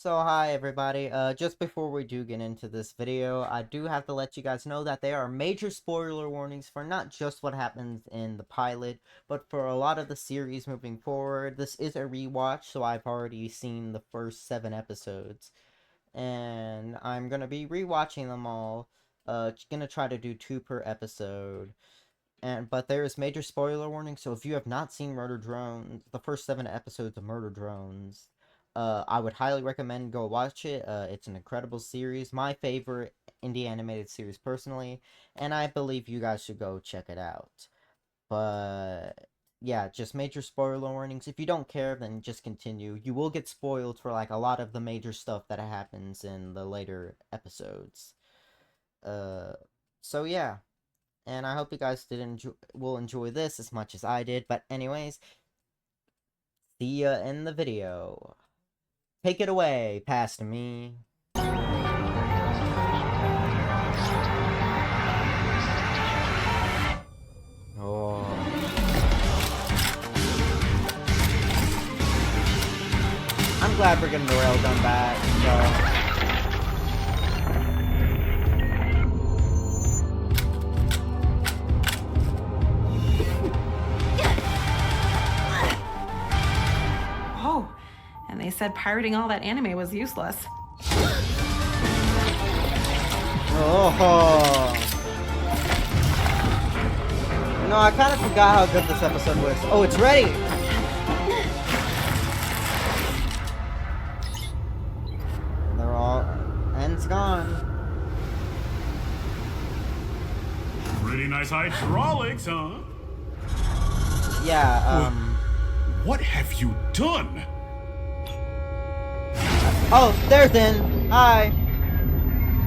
So hi everybody, just before we do get into this video, I do have to let you guys know that there are major spoiler warnings for not just what happens in the pilot, but for a lot of the series moving forward. This is a rewatch, so I've already seen the first 7 episodes, and I'm gonna be rewatching them all, gonna try to do 2 per episode. But there is major spoiler warning, so if you have not seen Murder Drones, the first 7 episodes of Murder Drones, I would highly recommend go watch it. It's an incredible series, my favorite indie animated series personally, and I believe you guys should go check it out. But yeah, just major spoiler warnings. If you don't care, then just continue. You will get spoiled for like a lot of the major stuff that happens in the later episodes. Uh, so yeah. And I hope you guys will enjoy this as much as I did. But anyways, see ya in the video. Take it away, past me. Oh. I'm glad we're getting the railgun back, so... Whoa, and they said pirating all that anime was useless. Oh. No, I kind of forgot how good this episode was. Oh, it's ready! They're all... and it's gone. Pretty nice hydraulics, huh? Yeah, What have you done? Oh, there's In. Hi.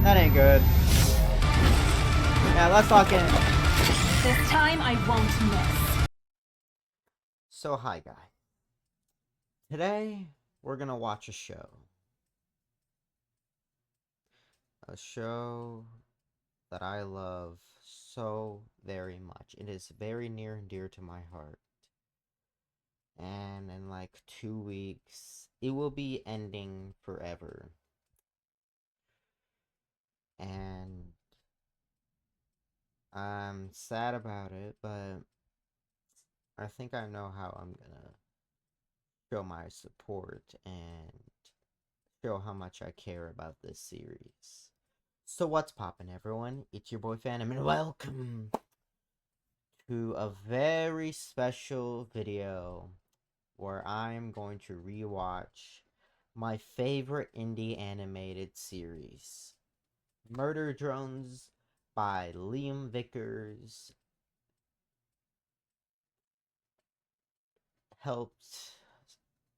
That ain't good. Yeah, let's lock in. This time I won't miss. So, hi, guy. Today, we're gonna watch a show. A show that I love so very much. It is very near and dear to my heart. And in like 2 weeks, it will be ending forever. And I'm sad about it, but I think I know how I'm gonna show my support and show how much I care about this series. So what's poppin', everyone? It's your boy Phantom, and welcome to a very special video where I'm going to rewatch my favorite indie animated series, Murder Drones by Liam Vickers. Helped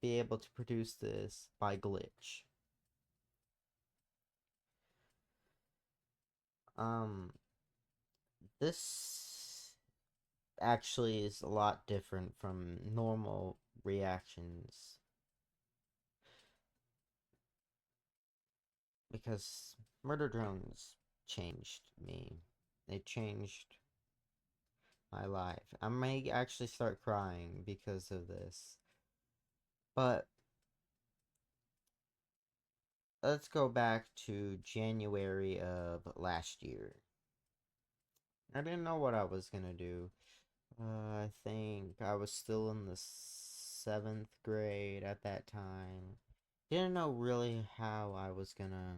be able to produce this by Glitch. This actually is a lot different from normal reactions, because Murder Drones changed me. It changed my life. I may actually start crying because of this. But let's go back to January of last year. I didn't know what I was gonna do. I think I was still in the 7th grade at that time. Didn't know really how I was gonna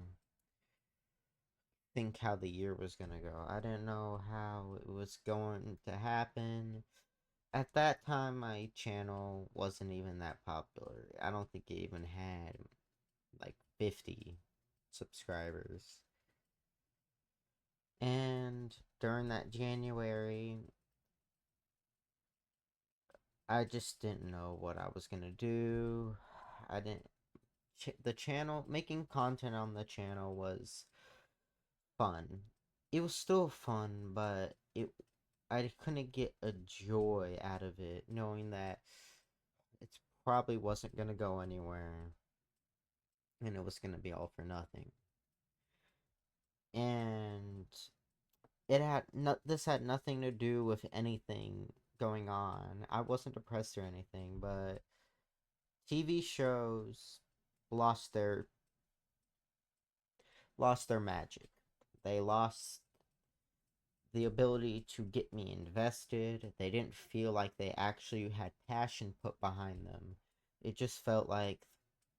think how the year was gonna go. I didn't know how it was going to happen. At that time, my channel wasn't even that popular. I don't think it even had like 50 subscribers. And during that January, I just didn't know what I was gonna do. I didn't. The channel, making content on the channel was fun. It was still fun, but I couldn't get a joy out of it, knowing that it probably wasn't gonna go anywhere, and it was gonna be all for nothing. And this had nothing to do with anything going on. I wasn't depressed or anything, but TV shows lost their lost their magic. They lost the ability to get me invested. They didn't feel like they actually had passion put behind them. It just felt like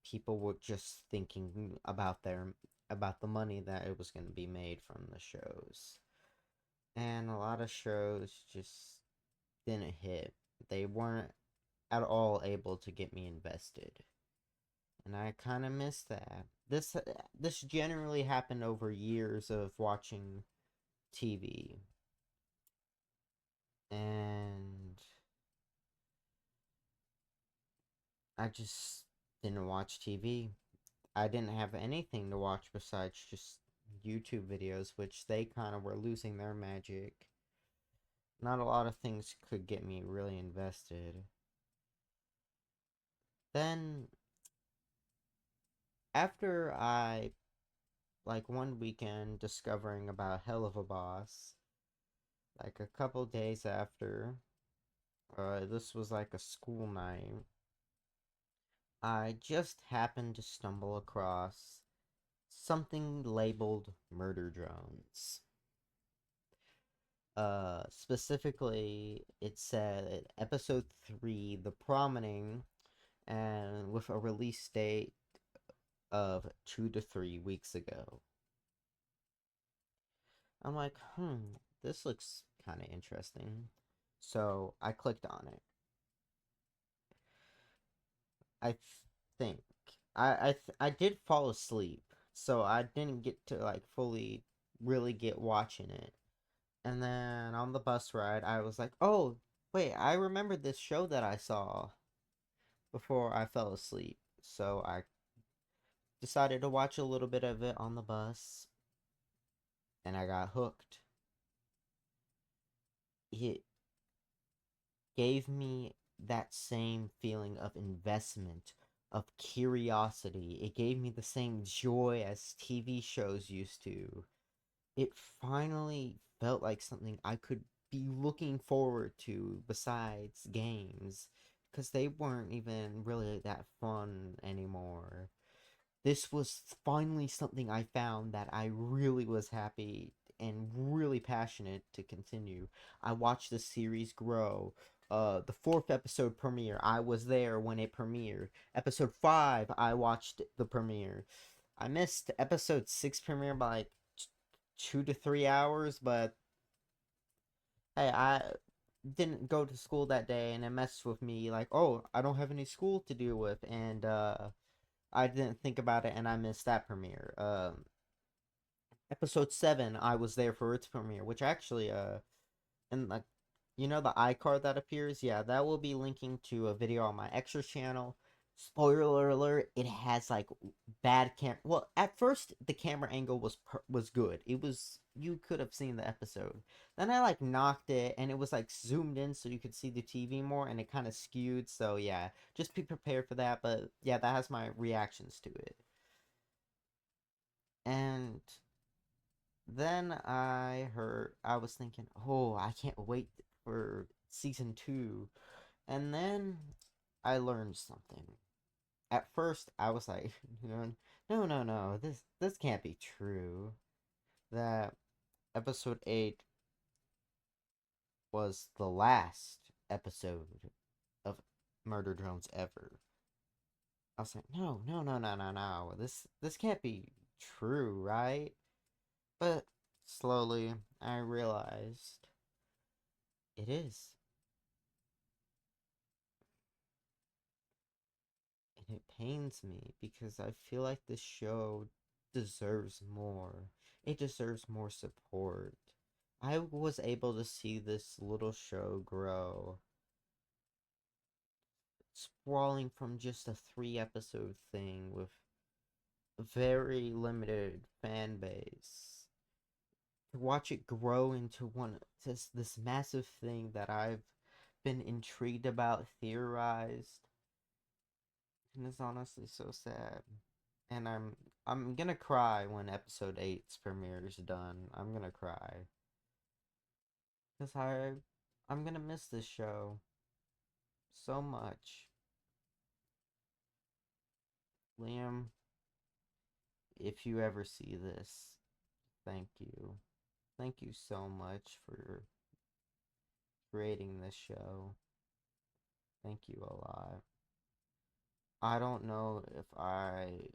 people were just thinking about the money that it was going to be made from the shows. And a lot of shows just didn't hit. They weren't at all able to get me invested. And I kind of miss that. This generally happened over years of watching TV. And I just didn't watch TV. I didn't have anything to watch besides just YouTube videos, which they kind of were losing their magic. Not a lot of things could get me really invested. Then, after like one weekend discovering about Hell of a Boss, like a couple days after, this was like a school night, I just happened to stumble across something labeled murder drones. Specifically, it said episode 3, The Promenading, and with a release date of 2 to 3 weeks ago. I'm like, this looks kind of interesting. So I clicked on it. I think I did fall asleep, so I didn't get to like fully really get watching it. And then on the bus ride, I was like, "Oh, wait, I remember this show that I saw before I fell asleep." So I decided to watch a little bit of it on the bus, and I got hooked. It gave me that same feeling of investment, of curiosity. It gave me the same joy as TV shows used to. It finally felt like something I could be looking forward to besides games, because they weren't even really that fun anymore. This was finally something I found that I really was happy and really passionate to continue. I watched the series grow. The fourth episode premiere, I was there when it premiered. Episode 5, I watched the premiere. I missed episode 6 premiere by like 2 to 3 hours, but hey, I didn't go to school that day, and it messed with me. Like, oh, I don't have any school to deal with, and I didn't think about it, and I missed that premiere. Episode 7, I was there for its premiere, which actually, and like, you know, the iCard that appears, yeah, that will be linking to a video on my extras channel. Spoiler alert, it has like bad well, at first the camera angle was good. It was, you could have seen the episode. Then I like knocked it, and it was like zoomed in so you could see the TV more, and it kind of skewed. So yeah, just be prepared for that. But yeah, that has my reactions to it. And then I was thinking, oh, I can't wait for season 2. And then I learned something. At first, I was like, no, this can't be true. That episode 8 was the last episode of Murder Drones ever. I was like, no. This can't be true, right? But slowly, I realized it is. And it pains me because I feel like this show deserves more. It deserves more support. I was able to see this little show grow, sprawling from just a 3 episode thing with a very limited fan base, to watch it grow into this massive thing that I've been intrigued about, theorized, and it's honestly so sad. And I'm gonna cry when episode 8's premiere is done. I'm gonna cry because I'm gonna miss this show so much. Liam, if you ever see this, thank you. Thank you so much for creating this show. Thank you a lot. I don't know if I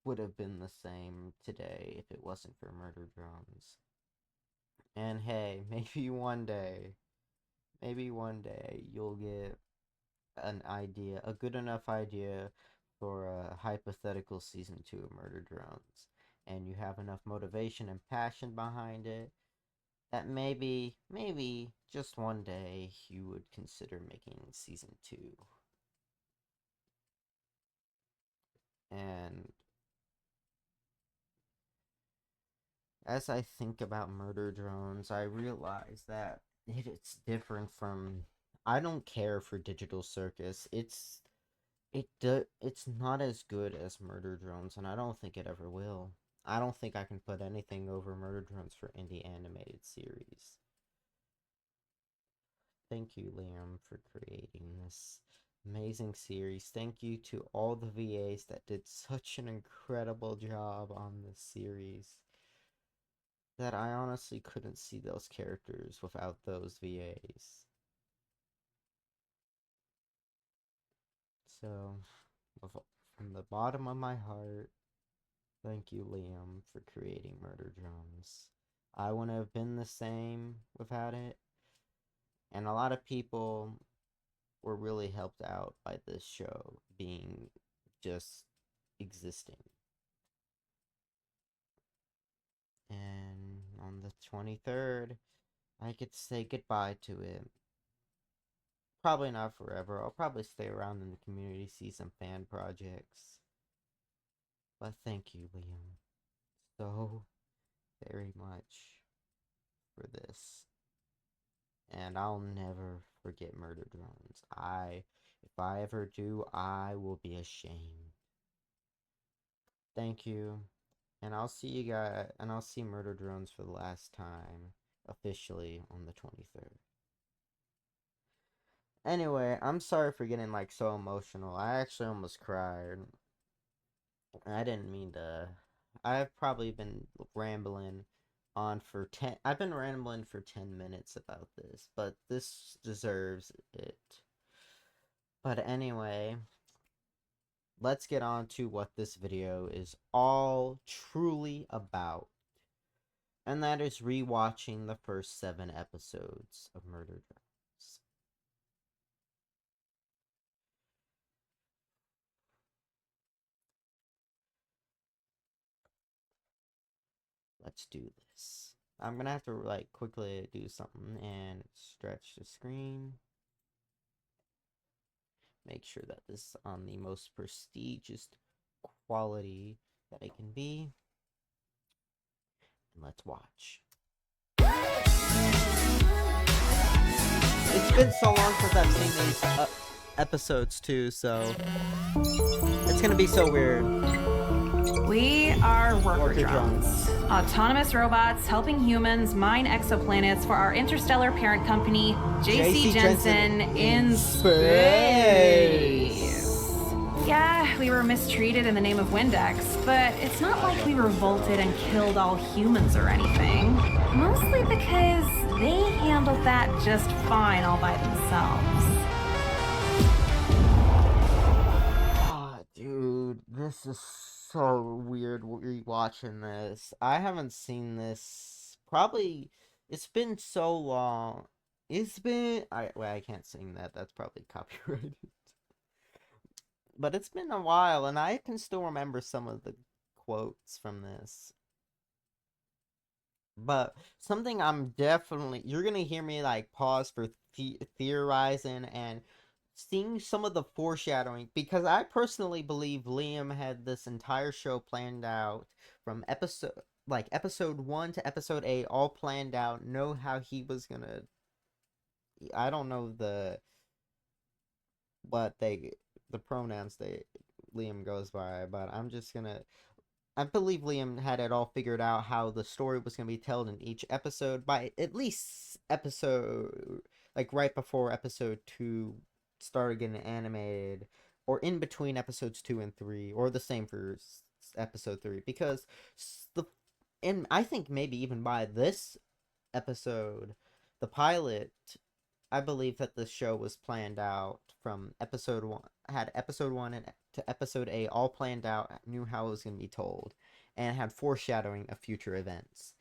would have been the same today if it wasn't for Murder Drones. And hey, maybe one day you'll get an idea, a good enough idea for a hypothetical season 2 of Murder Drones, and you have enough motivation and passion behind it that maybe just one day you would consider making season 2. And as I think about Murder Drones, I realize that it's different from. I don't care for Digital Circus. It's not as good as Murder Drones, and I don't think it ever will. I don't think I can put anything over Murder Drones for indie animated series. Thank you, Liam, for creating this amazing series. Thank you to all the VAs that did such an incredible job on this series, that I honestly couldn't see those characters without those VAs. So, from the bottom of my heart, thank you, Liam, for creating Murder Drones. I wouldn't have been the same without it. And a lot of people were really helped out by this show being just existing. And on the 23rd, I get to say goodbye to it. Probably not forever. I'll probably stay around in the community, see some fan projects. But thank you, Liam, so very much for this. And I'll never forget Murder Drones. If I ever do, I will be ashamed. Thank you. And I'll see you guys, and I'll see Murder Drones for the last time, officially, on the 23rd. Anyway, I'm sorry for getting, like, so emotional. I actually almost cried. I didn't mean to. I've probably been rambling on for 10. I've been rambling for 10 minutes about this, but this deserves it. But anyway, let's get on to what this video is all truly about. And that is rewatching the first 7 episodes of Murder Drones. Let's do this. I'm gonna have to, like, quickly do something and stretch the screen. Make sure that this is on the most prestigious quality that it can be. And let's watch. It's been so long since I've seen these episodes too, so it's gonna be so weird. We are worker drones. Autonomous robots helping humans mine exoplanets for our interstellar parent company, J.C. Jensen in space. Yeah, we were mistreated in the name of Windex, but it's not like we revolted and killed all humans or anything. Mostly because they handled that just fine all by themselves. Dude, this is so weird rewatching this. I haven't seen this probably. It's been so long. It's been. I can't sing that. That's probably copyrighted. But it's been a while, and I can still remember some of the quotes from this. But something I'm definitely. You're gonna hear me, like, pause for theorizing and seeing some of the foreshadowing, because I personally believe Liam had this entire show planned out from episode 1 to episode 8, all planned out, know how he was gonna. I don't know the pronouns Liam goes by, but I'm just gonna. I believe Liam had it all figured out how the story was gonna be told in each episode by at least episode, like, right before episode 2 started getting animated, or in between episodes 2 and 3, or the same for episode 3, because and I think maybe even by this episode, the pilot, I believe that the show was planned out from episode 1, had episode 1 and to episode 8 all planned out, knew how it was going to be told, and had foreshadowing of future events.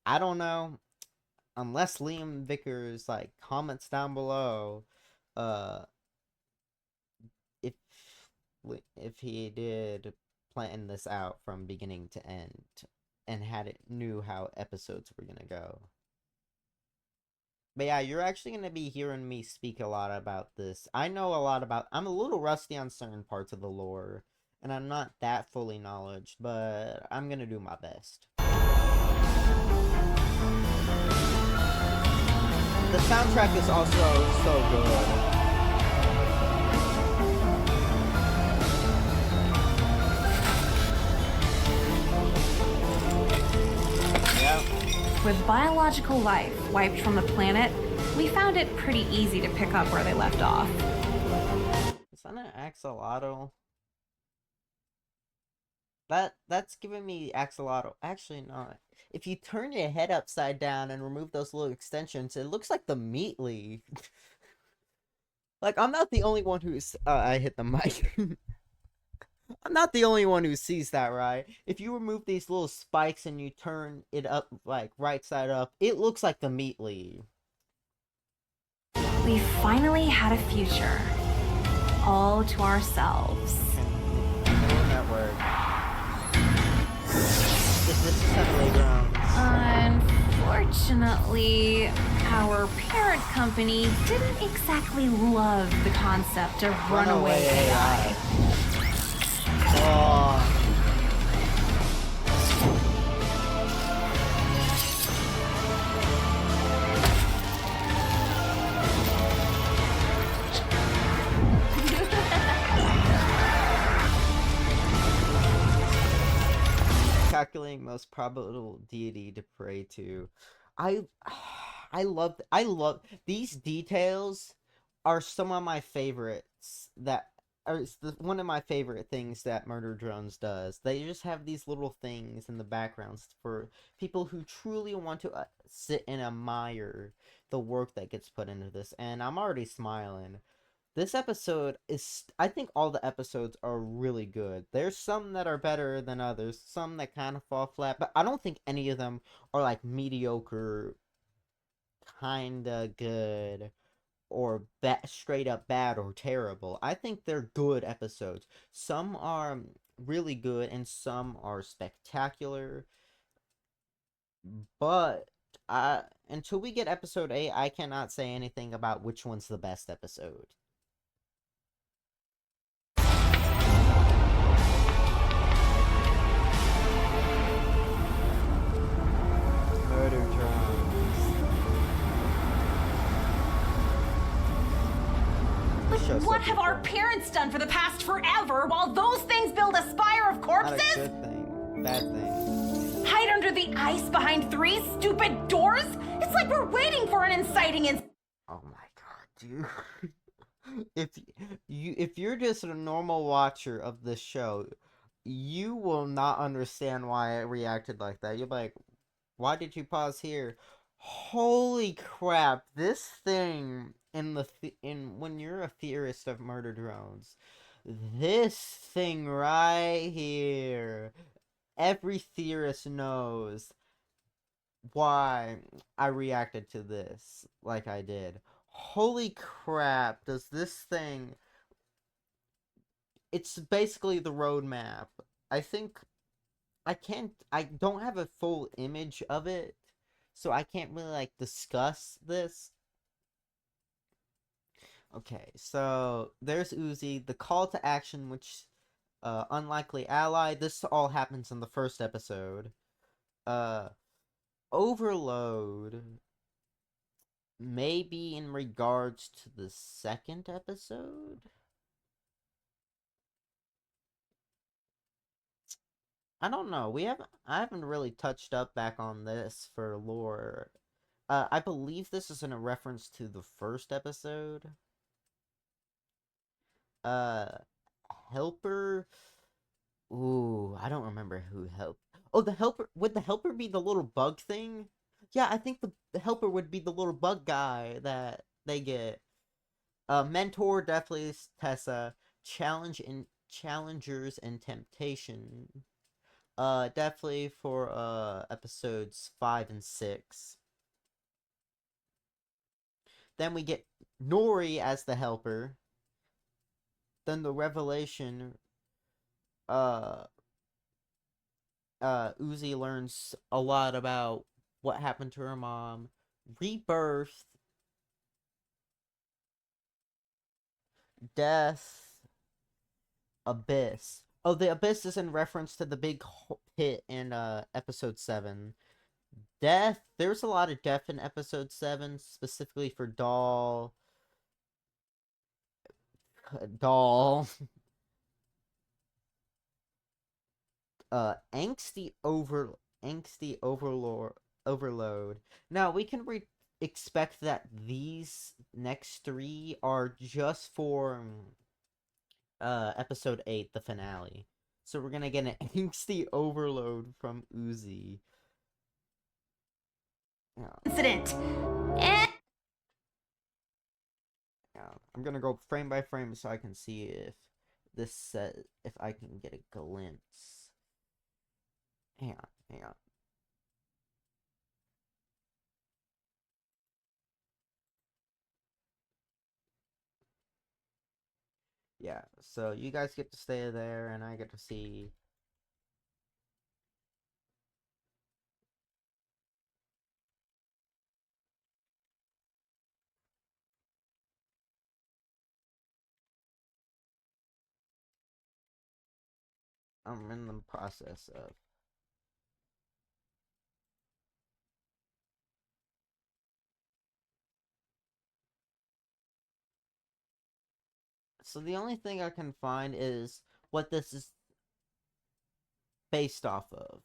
I don't know, unless Liam Vickers like comments down below uh if if he did plan this out from beginning to end and knew how episodes were gonna go. But yeah, you're actually gonna be hearing me speak a lot about this. I'm a little rusty on certain parts of the lore, and I'm not that fully knowledge, but I'm gonna do my best. The soundtrack is also so good. With biological life wiped from the planet, we found it pretty easy to pick up where they left off. Is that an axolotl? That's giving me axolotl. Actually, not. If you turn your head upside down and remove those little extensions, it looks like the meat leaf. Like, I'm not the only one who's... I hit the mic. I'm not the only one who sees that, right? If you remove these little spikes and you turn it up, like, right side up, it looks like the meat leaf. We finally had a future. All to ourselves. Network. This is a playground. Unfortunately, our parent company didn't exactly love the concept of runaway AI. Oh. Calculating most probable deity to pray to. I love these details are some of my favorites that are one of my favorite things that Murder Drones does. They just have these little things in the backgrounds for people who truly want to sit and admire the work that gets put into this, and I'm already smiling. This episode is, I think all the episodes are really good. There's some that are better than others, some that kind of fall flat, but I don't think any of them are like mediocre, kinda good, or straight up bad or terrible. I think they're good episodes. Some are really good and some are spectacular, but until we get episode 8, I cannot say anything about which one's the best episode. Murder Drones. But what have our parents done for the past forever while those things build a spire of corpses? Not a good thing. Bad thing. Hide under the ice behind 3 stupid doors? It's like we're waiting for an inciting Oh my god, dude. if you're just a normal watcher of this show, you will not understand why I reacted like that. You're like, why did you pause here? Holy crap, this thing when you're a theorist of Murder Drones, this thing right here, every theorist knows why I reacted to this like I did. Holy crap, does this thing... It's basically the roadmap. I think I don't have a full image of it, so I can't really, like, discuss this. Okay, so there's Uzi, the call to action, which, unlikely ally, this all happens in the first episode. Overload, maybe in regards to the second episode? I don't know. I haven't really touched up back on this for lore. I believe this is in a reference to the first episode. Helper. Ooh, I don't remember who helped. Oh, the helper. Would the helper be the little bug thing? Yeah, I think the helper would be the little bug guy that they get. Mentor definitely is Tessa. Challengers and temptation. Definitely for episodes 5 and 6. Then we get Nori as the helper. Then the revelation. Uh, Uzi learns a lot about what happened to her mom. Rebirth. Death. Abyss. Oh, the abyss is in reference to the big pit in episode 7. Death. There's a lot of death in episode 7, specifically for Doll. Angsty overload. Now we can expect that these next 3 are just for episode 8, the finale. So we're gonna get an angsty overload from Uzi. Yeah. Incident. And Yeah. I'm gonna go frame by frame so I can see if this says, if I can get a glimpse. Hang on. Yeah, so you guys get to stay there and I get to see. I'm in the process of. So the only thing I can find is what this is based off of.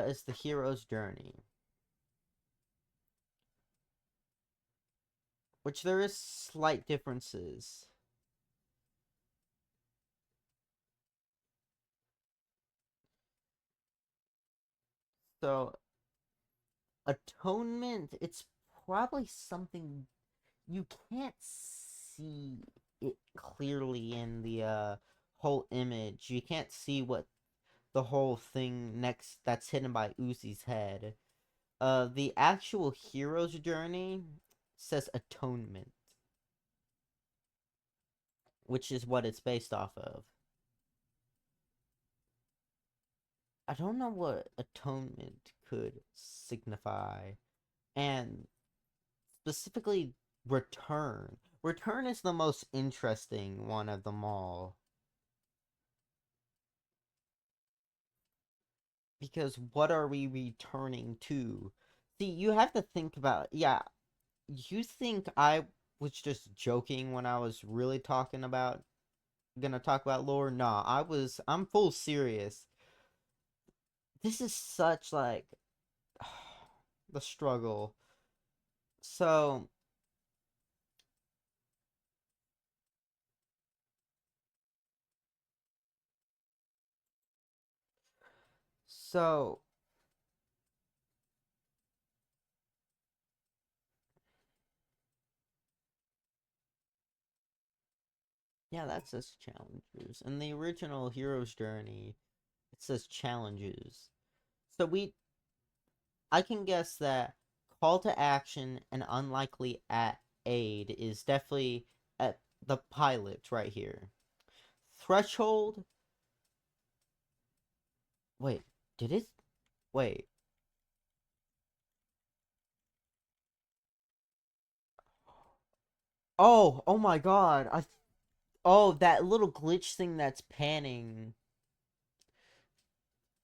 It's the hero's journey. Which there is slight differences. So, atonement, it's probably something you can't see it clearly in the whole image. You can't see what the whole thing next that's hidden by Uzi's head. The actual hero's journey says atonement, which is what it's based off of. I don't know what atonement could signify. And specifically, return. Return is the most interesting one of them all. Because what are we returning to? See, you have to think about, yeah, you think I was just joking when I was really gonna talk about lore? Nah, I'm full serious. This is such, like, the struggle. So, so, yeah, that says challenges. In the original Hero's Journey, it says challenges. So I can guess that call to action and unlikely aid is definitely at the pilot right here. Threshold. Wait, did it? Wait. Oh my God. Oh, that little glitch thing that's panning.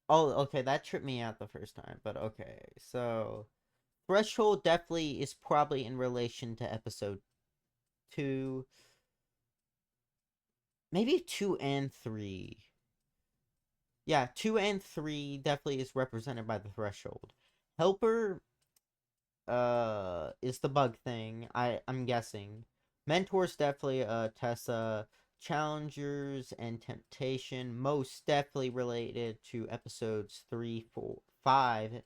Oh, okay, that tripped me out the first time, but okay. So, Threshold definitely is probably in relation to episode 2. Maybe 2 and 3. Yeah, 2 and 3 definitely is represented by the Threshold. Helper is the bug thing, I'm guessing. Mentors definitely Tessa. Challengers and temptation most definitely related to episodes 3, 4, 5,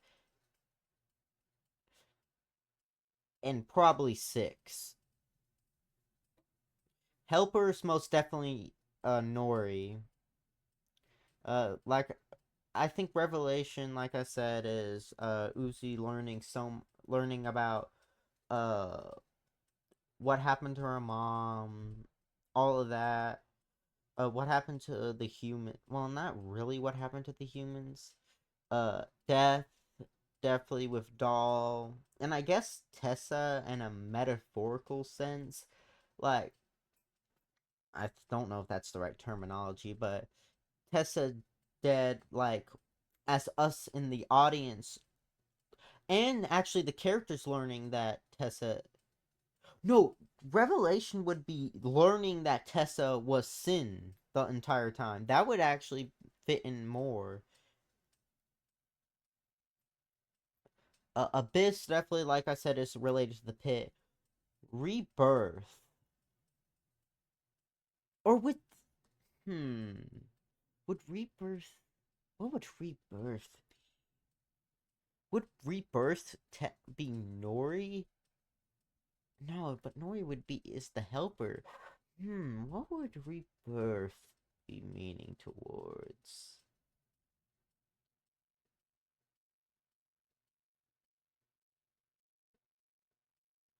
and probably 6. Helpers most definitely Nori. Like I think Revelation, like I said, is Uzi learning about uh what happened to her mom, all of that. What happened to the human? Well, not really what happened to the humans. Death, definitely with Doll, and I guess Tessa in a metaphorical sense. Like, I don't know if that's the right terminology, but Tessa dead, like, as us in the audience, and actually the characters learning that Tessa. No, Revelation would be learning that Tessa was Sin the entire time. That would actually fit in more. Abyss, definitely, like I said, is related to the pit. Rebirth. Or would. Hmm. Would Rebirth. What would Rebirth be? Would Rebirth be Nori? No, but Nori would be. Is the helper. What would Rebirth be meaning towards?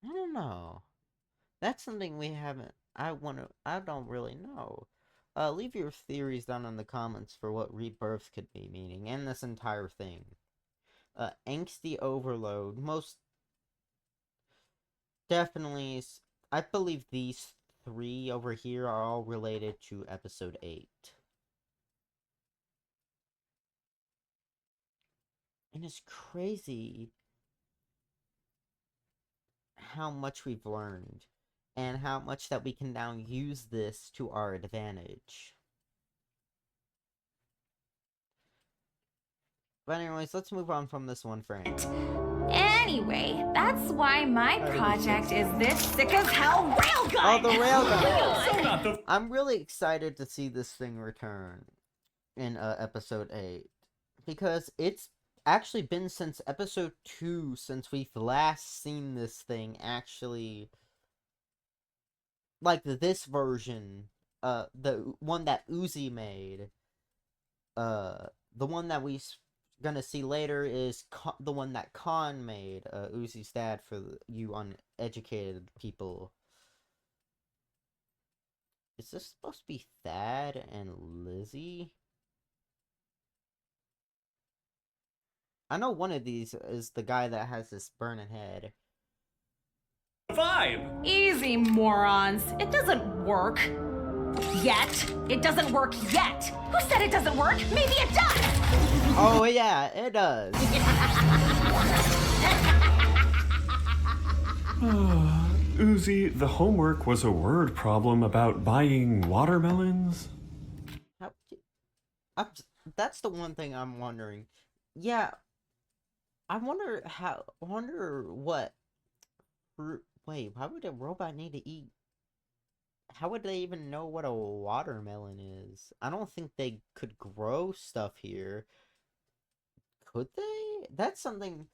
I don't know. That's something we haven't. I don't really know. Leave your theories down in the comments for what rebirth could be meaning, and this entire thing. Angsty overload. Most definitely. I believe these 3 over here are all related to episode 8. And it's crazy how much we've learned, and how much that we can now use this to our advantage. But anyways, let's move on from this one frame. Anyway, that's why my project is this sick as hell railgun! Oh, the railgun! So not the I'm really excited to see this thing return in episode 8. Because it's actually been since episode 2 since we've last seen this thing actually. Like this version, the one that Uzi made. The one that we gonna see later is the one that Khan made, Uzi's dad, for you uneducated people. Is this supposed to be Thad and Lizzie? I know one of these is the guy that has this burning head. vibe. Easy, morons. It doesn't work. Yet. It doesn't work yet. Who said it doesn't work? Maybe it does. Oh yeah, it does. Uzi, the homework was a word problem about buying watermelons. That's the one thing I'm wondering. Yeah, I wonder what fruit. Wait, why would a robot need to eat? How would they even know what a watermelon is? I don't think they could grow stuff here. Could they? That's something.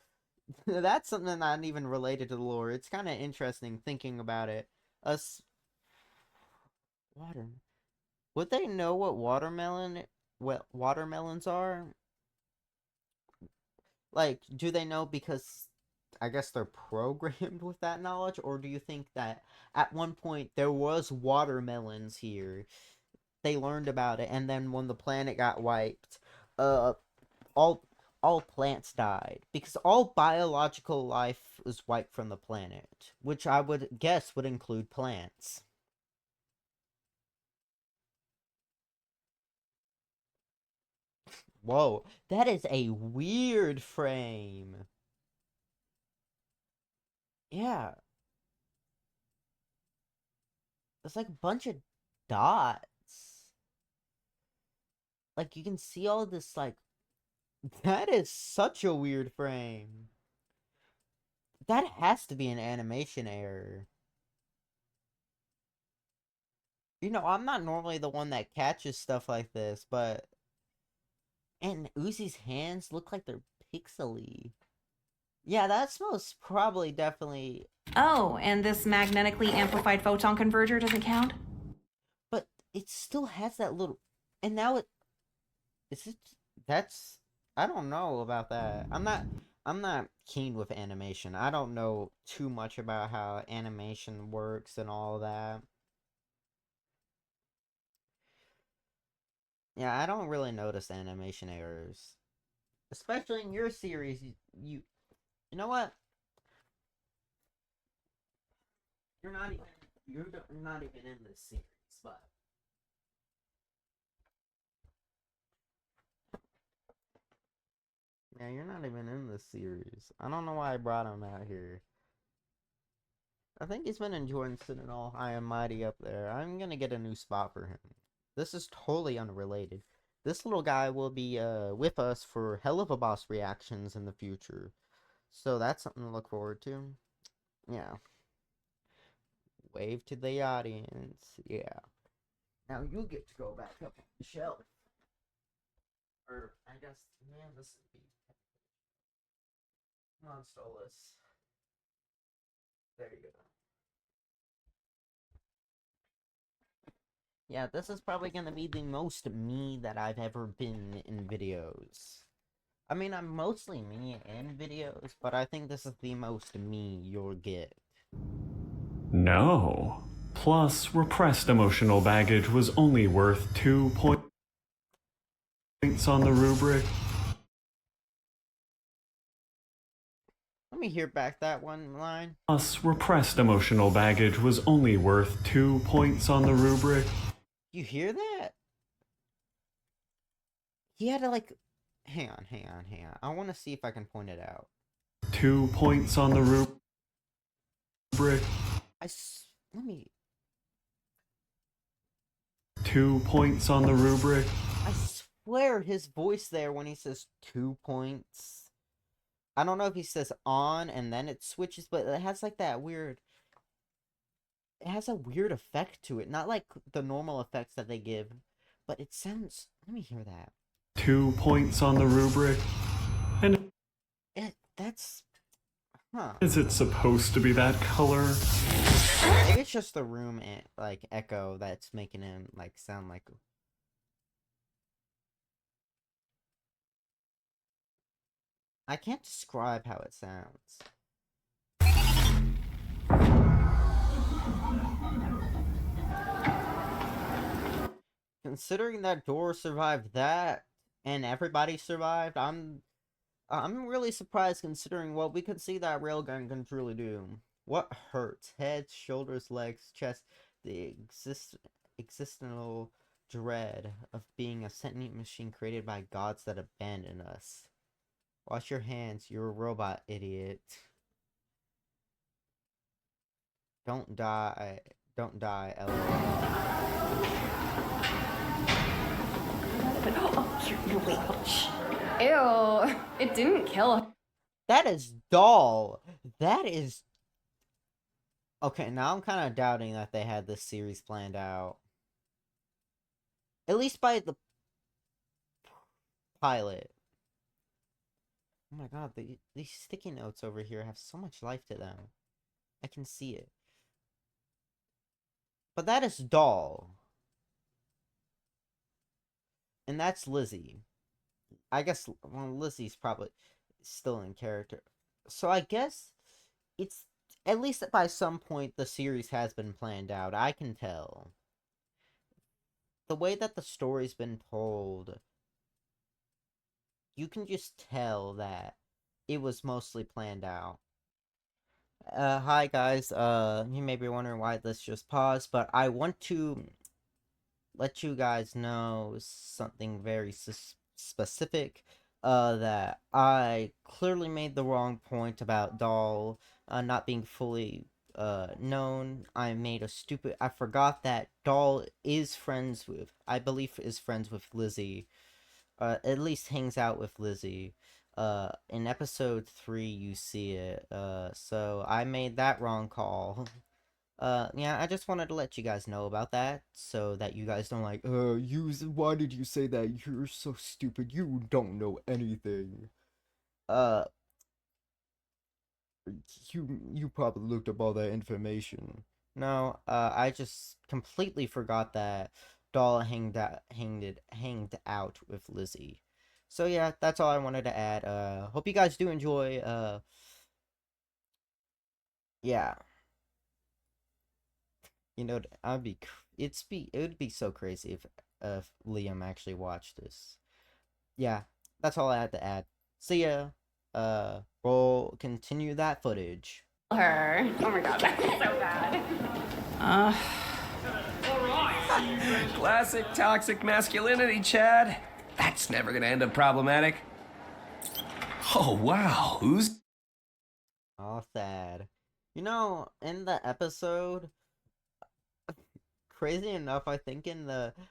That's something not even related to the lore. It's kind of interesting thinking about it. Us. Water. Would they know what watermelons are? Like, do they know because I guess they're programmed with that knowledge, or do you think that at one point there was watermelons here? They learned about it, and then when the planet got wiped, all all plants died because all biological life was wiped from the planet, which I would guess would include plants. Whoa, that is a weird frame. Yeah, it's like a bunch of dots. Like you can see all this like that is such a weird frame. That has to be an animation error. I'm not normally the one that catches stuff like this, but... And Uzi's hands look like they're pixely. Yeah, that's most probably definitely... Oh, and this magnetically amplified photon converter doesn't count? But it still has that little... And now it... Is it... That's... I don't know about that. I'm not keen with animation. I don't know too much about how animation works and all that. Yeah, I don't really notice animation errors. Especially in your series, you know what? You're not even you're not even in this series, but yeah, you're not even in this series. I don't know why I brought him out here. I think he's been enjoying sitting all high and mighty up there. I'm gonna get a new spot for him. This is totally unrelated. This little guy will be with us for Hell of a Boss reactions in the future. So that's something to look forward to. Yeah. Wave to the audience. Yeah. Now you get to go back up on the shelf. Or, I guess, man, this would be... Come on, Stolas. There you go. Yeah, this is probably gonna be the most me that I've ever been in videos. I mean, I'm mostly me in videos, but I think this is the most me you'll get. No. Plus, repressed emotional baggage was only worth 2 points on the rubric. Let me hear back that one line. Plus, repressed emotional baggage was only worth 2 points on the rubric. You hear that? He had to, like... Hang on. I want to see if I can point it out. 2 points on the rubric. Let me... 2 points on the rubric. I swear his voice there when he says 2 points. I don't know if he says on and then it switches, but it has like that weird... It has a weird effect to it. Not like the normal effects that they give, but it sounds... Let me hear that. 2 points on the rubric. And that's... Huh. Is it supposed to be that color? Maybe it's just the room, like, echo that's making him, like, sound like... I can't describe how it sounds. Considering that Dora survived that, and everybody survived, I'm really surprised considering what we could see that railgun can truly do. What hurts? Head, shoulders, legs, chest, the existential dread of being a sentient machine created by gods that abandon us. Wash your hands, you're a robot, idiot. Don't die, LOL. Ew, it didn't kill him. That is dull. That is... Okay, now I'm kind of doubting that they had this series planned out. At least by the pilot. Oh my god, these sticky notes over here have so much life to them. I can see it. But that is dull. And that's Lizzie. I guess, well, Lizzie's probably still in character. So I guess it's, at least by some point, the series has been planned out. I can tell. The way that the story's been told, you can just tell that it was mostly planned out. Hi guys, you may be wondering why this just paused, but I want to let you guys know something very specific, that I clearly made the wrong point about Doll, not being fully, known. I forgot that Doll is friends with, I believe is friends with Lizzie, at least hangs out with Lizzie. In episode 3 you see it, so I made that wrong call. Yeah, I just wanted to let you guys know about that, so that you guys don't like, why did you say that? You're so stupid, you don't know anything. Uh, you probably looked up all that information. No, I just completely forgot that Doll hanged out with Lizzie. So yeah, that's all I wanted to add. Hope you guys do enjoy, yeah. You know, it would be so crazy if Liam actually watched this. Yeah, that's all I had to add. See ya. We'll continue that footage. Her. Oh my god, that's so bad. Classic toxic masculinity, Chad. That's never gonna end up problematic. Oh, wow. Who's... All sad. You know, in the episode, crazy enough, I think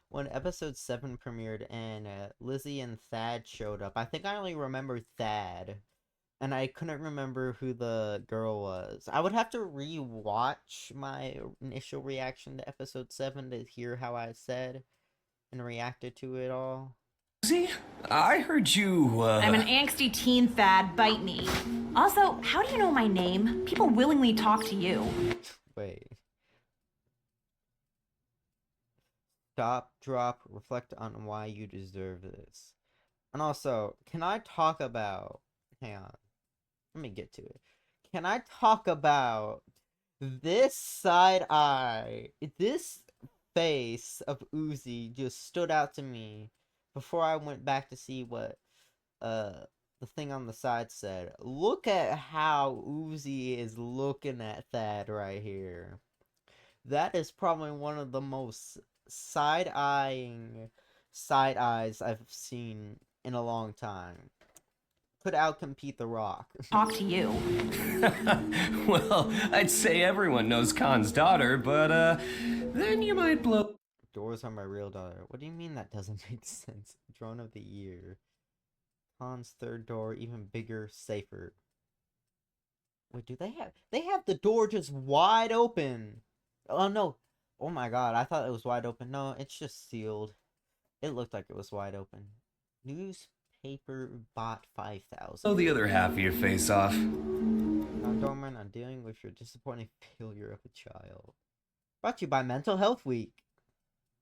when episode 7 premiered and Lizzie and Thad showed up, I think I only remember Thad. And I couldn't remember who the girl was. I would have to re-watch my initial reaction to episode 7 to hear how I said and reacted to it all. I heard you, I'm an angsty teen, Thad. Bite me. Also, how do you know my name? People willingly talk to you. Wait. Stop, drop, reflect on why you deserve this. And also, can I talk about... Hang on. Let me get to it. Can I talk about this side eye? This face of Uzi just stood out to me before I went back to see what the thing on the side said. Look at how Uzi is looking at Thad right here. That is probably one of the most side-eyes I've seen in a long time. Could outcompete The Rock. Talk to you. Well, I'd say everyone knows Khan's daughter, but, then you might blow... Doors are my real daughter. What do you mean that doesn't make sense? Drone of the year. Khan's third door, even bigger, safer. Wait, do they have the door just wide open? Oh, no. Oh my god, I thought it was wide open. No, it's just sealed. It looked like it was wide open. Newspaper bot 5,000. Blow the other half of your face off. Condorman on dealing with your disappointing failure of a child. Brought to you by Mental Health Week.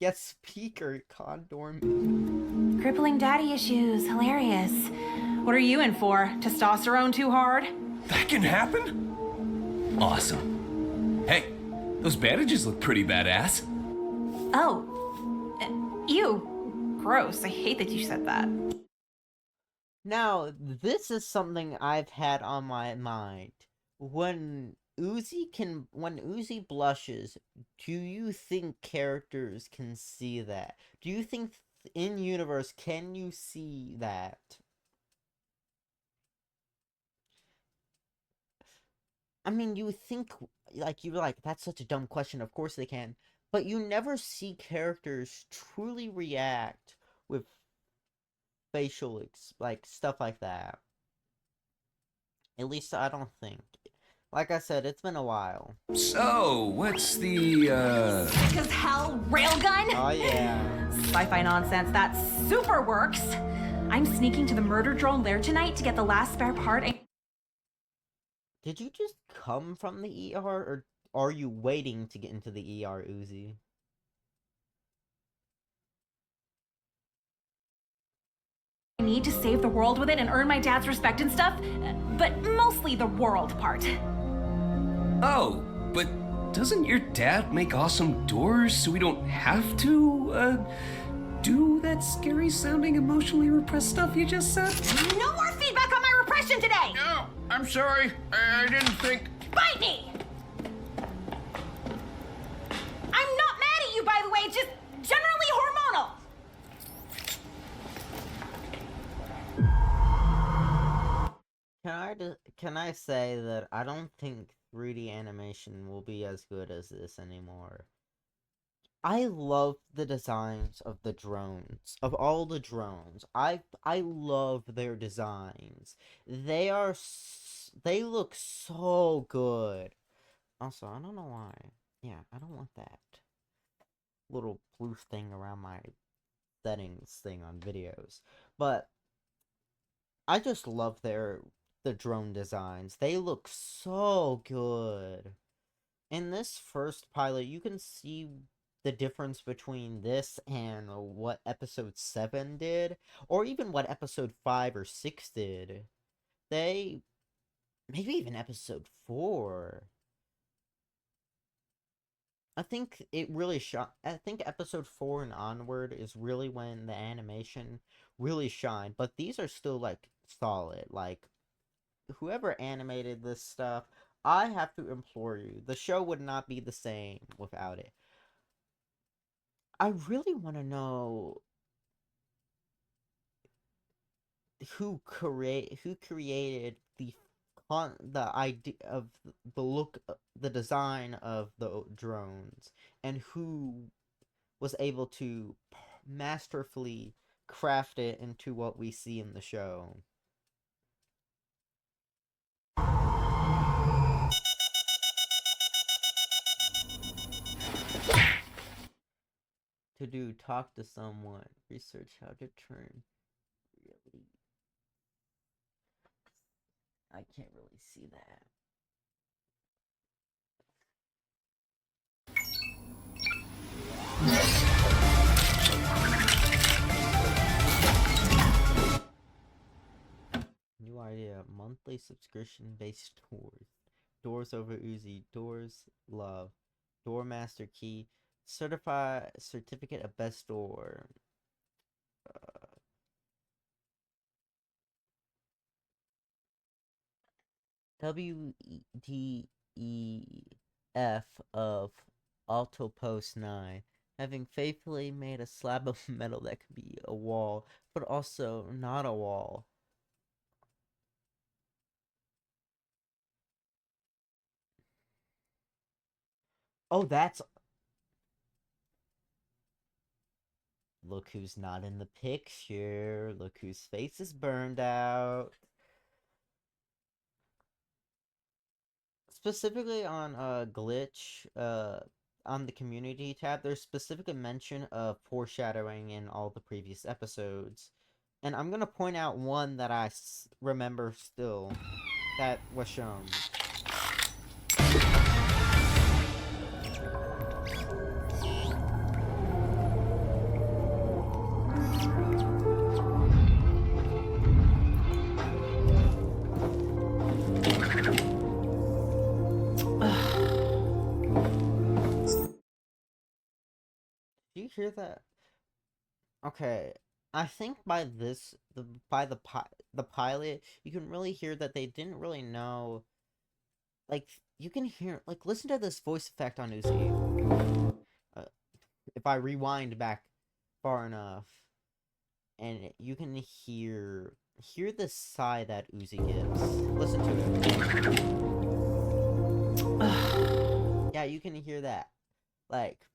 Get speaker, Condorman. Crippling daddy issues. Hilarious. What are you in for? Testosterone too hard? That can happen? Awesome. Hey, those bandages look pretty badass. Oh. Ew. Gross. I hate that you said that. Now, this is something I've had on my mind. When Uzi blushes, do you think characters can see that? Do you think in universe can you see that? I mean, you think you're like, that's such a dumb question. Of course they can. But you never see characters truly react with facial stuff like that. At least I don't think. Like I said, it's been a while. So, what's the, Sick as hell railgun? Oh yeah. Sci-fi nonsense. That super works. I'm sneaking to the murder drone lair tonight to get the last spare part. Did you just come from the ER, or are you waiting to get into the ER, Uzi? I need to save the world with it and earn my dad's respect and stuff, but mostly the world part. Oh, but doesn't your dad make awesome doors so we don't have to, do that scary sounding emotionally repressed stuff you just said? No more feedback on my repression today! No, I'm sorry. I didn't think... Bite me! I'm not mad at you, by the way, just generally hormonal. Can I say that I don't think 3D animation will be as good as this anymore. I love the designs of the drones, of all the drones. I love their designs. They look so good. Also, I don't know why. Yeah, I don't want that little blue thing around my settings thing on videos. But I just love the drone designs. They look so good. In this first pilot, you can see the difference between this and what episode 7 did, or even what episode 5 or 6 did. Maybe even episode 4. I think it really I think episode 4 and onward is really when the animation really shined, but these are still, like, solid. Like, whoever animated this stuff, I have to implore you, the show would not be the same without it. I really want to know who created the idea of the look, the design of the drones, and who was able to masterfully craft it into what we see in the show. To do talk to someone, research how to turn. Really, I can't really see that. New idea, monthly subscription based tours. Doors over Uzi, doors love. Door master key, certificate of best door. WDEF of Alto Post 9. Having faithfully made a slab of metal that could be a wall, but also not a wall. Oh, that's... Look who's not in the picture. Look whose face is burned out. Specifically on Glitch, on the community tab, there's specific mention of foreshadowing in all the previous episodes. And I'm gonna point out one that I remember still that was shown. Do you hear that? Okay, I think by the pilot, you can really hear that they didn't really know. Like, you can hear, like, listen to this voice effect on Uzi. If I rewind back far enough, and you can hear the sigh that Uzi gives. Listen to it. Yeah, you can hear that. Like,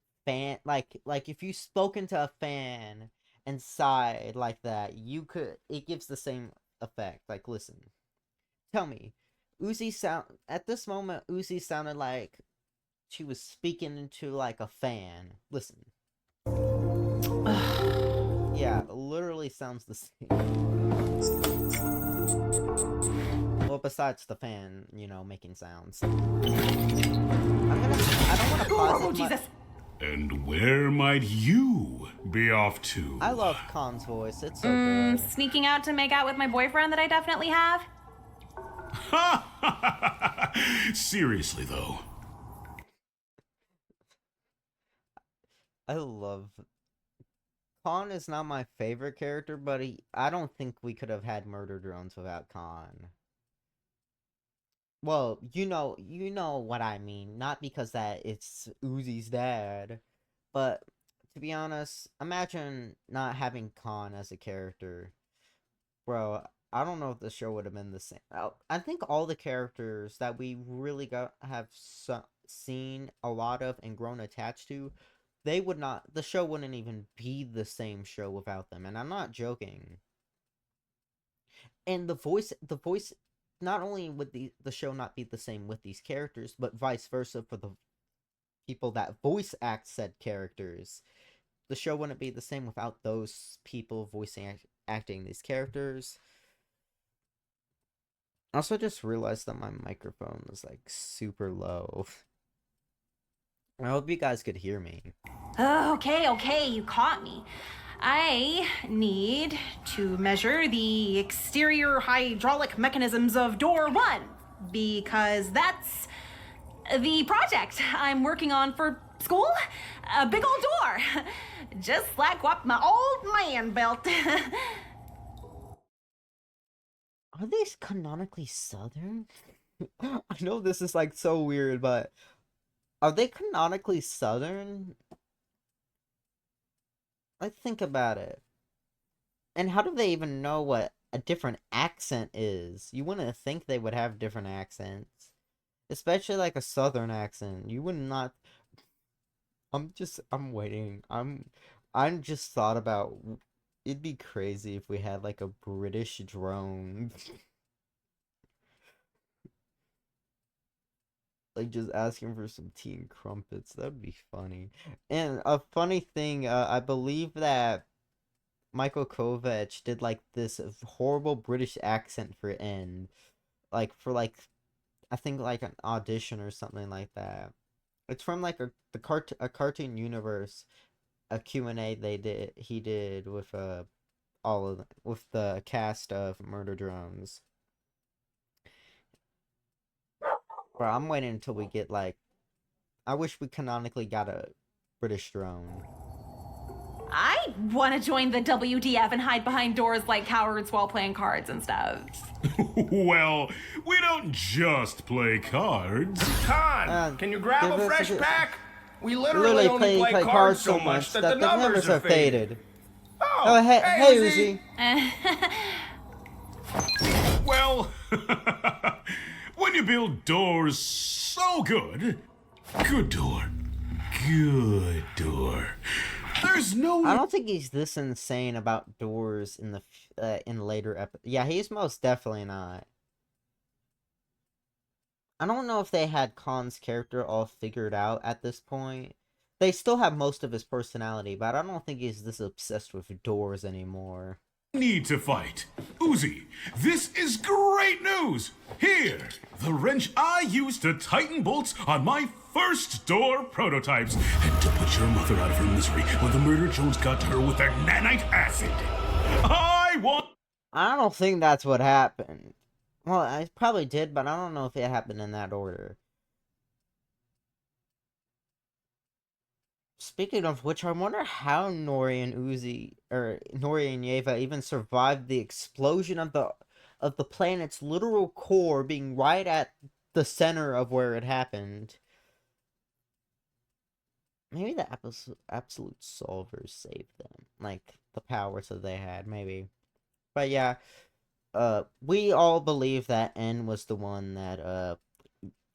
like if you spoke into a fan and sighed like that, it gives the same effect. Like, listen. Tell me, at this moment, Uzi sounded like she was speaking into, like, a fan. Listen. Yeah, it literally sounds the same. Well, besides the fan, making sounds. I don't want to pause Oh, Jesus! And where might you be off to? I love Khan's voice. It's so good. Sneaking out to make out with my boyfriend that I definitely have? Seriously, though. I love... Khan is not my favorite character, but I don't think we could have had murder drones without Khan. Well, you know what I mean. Not because that it's Uzi's dad, but to be honest, imagine not having Khan as a character. Bro, I don't know if the show would have been the same. I think all the characters that we really have seen a lot of and grown attached to, the show wouldn't even be the same show without them, and I'm not joking. And the voice, not only would the show not be the same with these characters, but vice versa for the people that voice act said characters. The show wouldn't be the same without those people acting these characters. I also just realized that my microphone was like super low. I hope you guys could hear me. Okay, you caught me. I need to measure the exterior hydraulic mechanisms of door 1, because that's the project I'm working on for school. A big old door, just like what my old man built. Are they canonically Southern? I know this is like so weird, but are they canonically Southern? Like, think about it. And how do they even know what a different accent is? You wouldn't think they would have different accents. Especially like a Southern accent. You would not... I'm waiting. I'm just thought about... It'd be crazy if we had like a British drone. Like just asking for some tea and crumpets. That'd be funny. And a funny thing, I believe that Michael Kovac did like this horrible British accent for N, like for like I think like an audition or something like that. It's from like a cartoon universe, a Q&A he did with all of with the cast of Murder Drones. But I'm waiting until we get like, I wish we canonically got a British drone. I want to join the WDF and hide behind doors like cowards while playing cards and stuff. Well, we don't just play cards. Con, can you grab a fresh pack? We Literally only play cards so much that the numbers have faded. Oh, hey Uzi. Well, when you build doors so good, good door, there's no... I don't think he's this insane about doors in the in later episodes. Yeah, he's most definitely not. I don't know if they had Khan's character all figured out at this point. They still have most of his personality, but I don't think he's this obsessed with doors anymore. Need to fight. Uzi, this is great news! Here, the wrench I used to tighten bolts on my first door prototypes, and to put your mother out of her misery when the murder Jones got to her with their nanite acid. I don't think that's what happened. Well, I probably did, but I don't know if it happened in that order. Speaking of which, I wonder how Nori and Yeva even survived the explosion of the planet's literal core being right at the center of where it happened. Maybe the absolute solvers saved them, like the powers that they had, maybe. But yeah, we all believe that N was the one that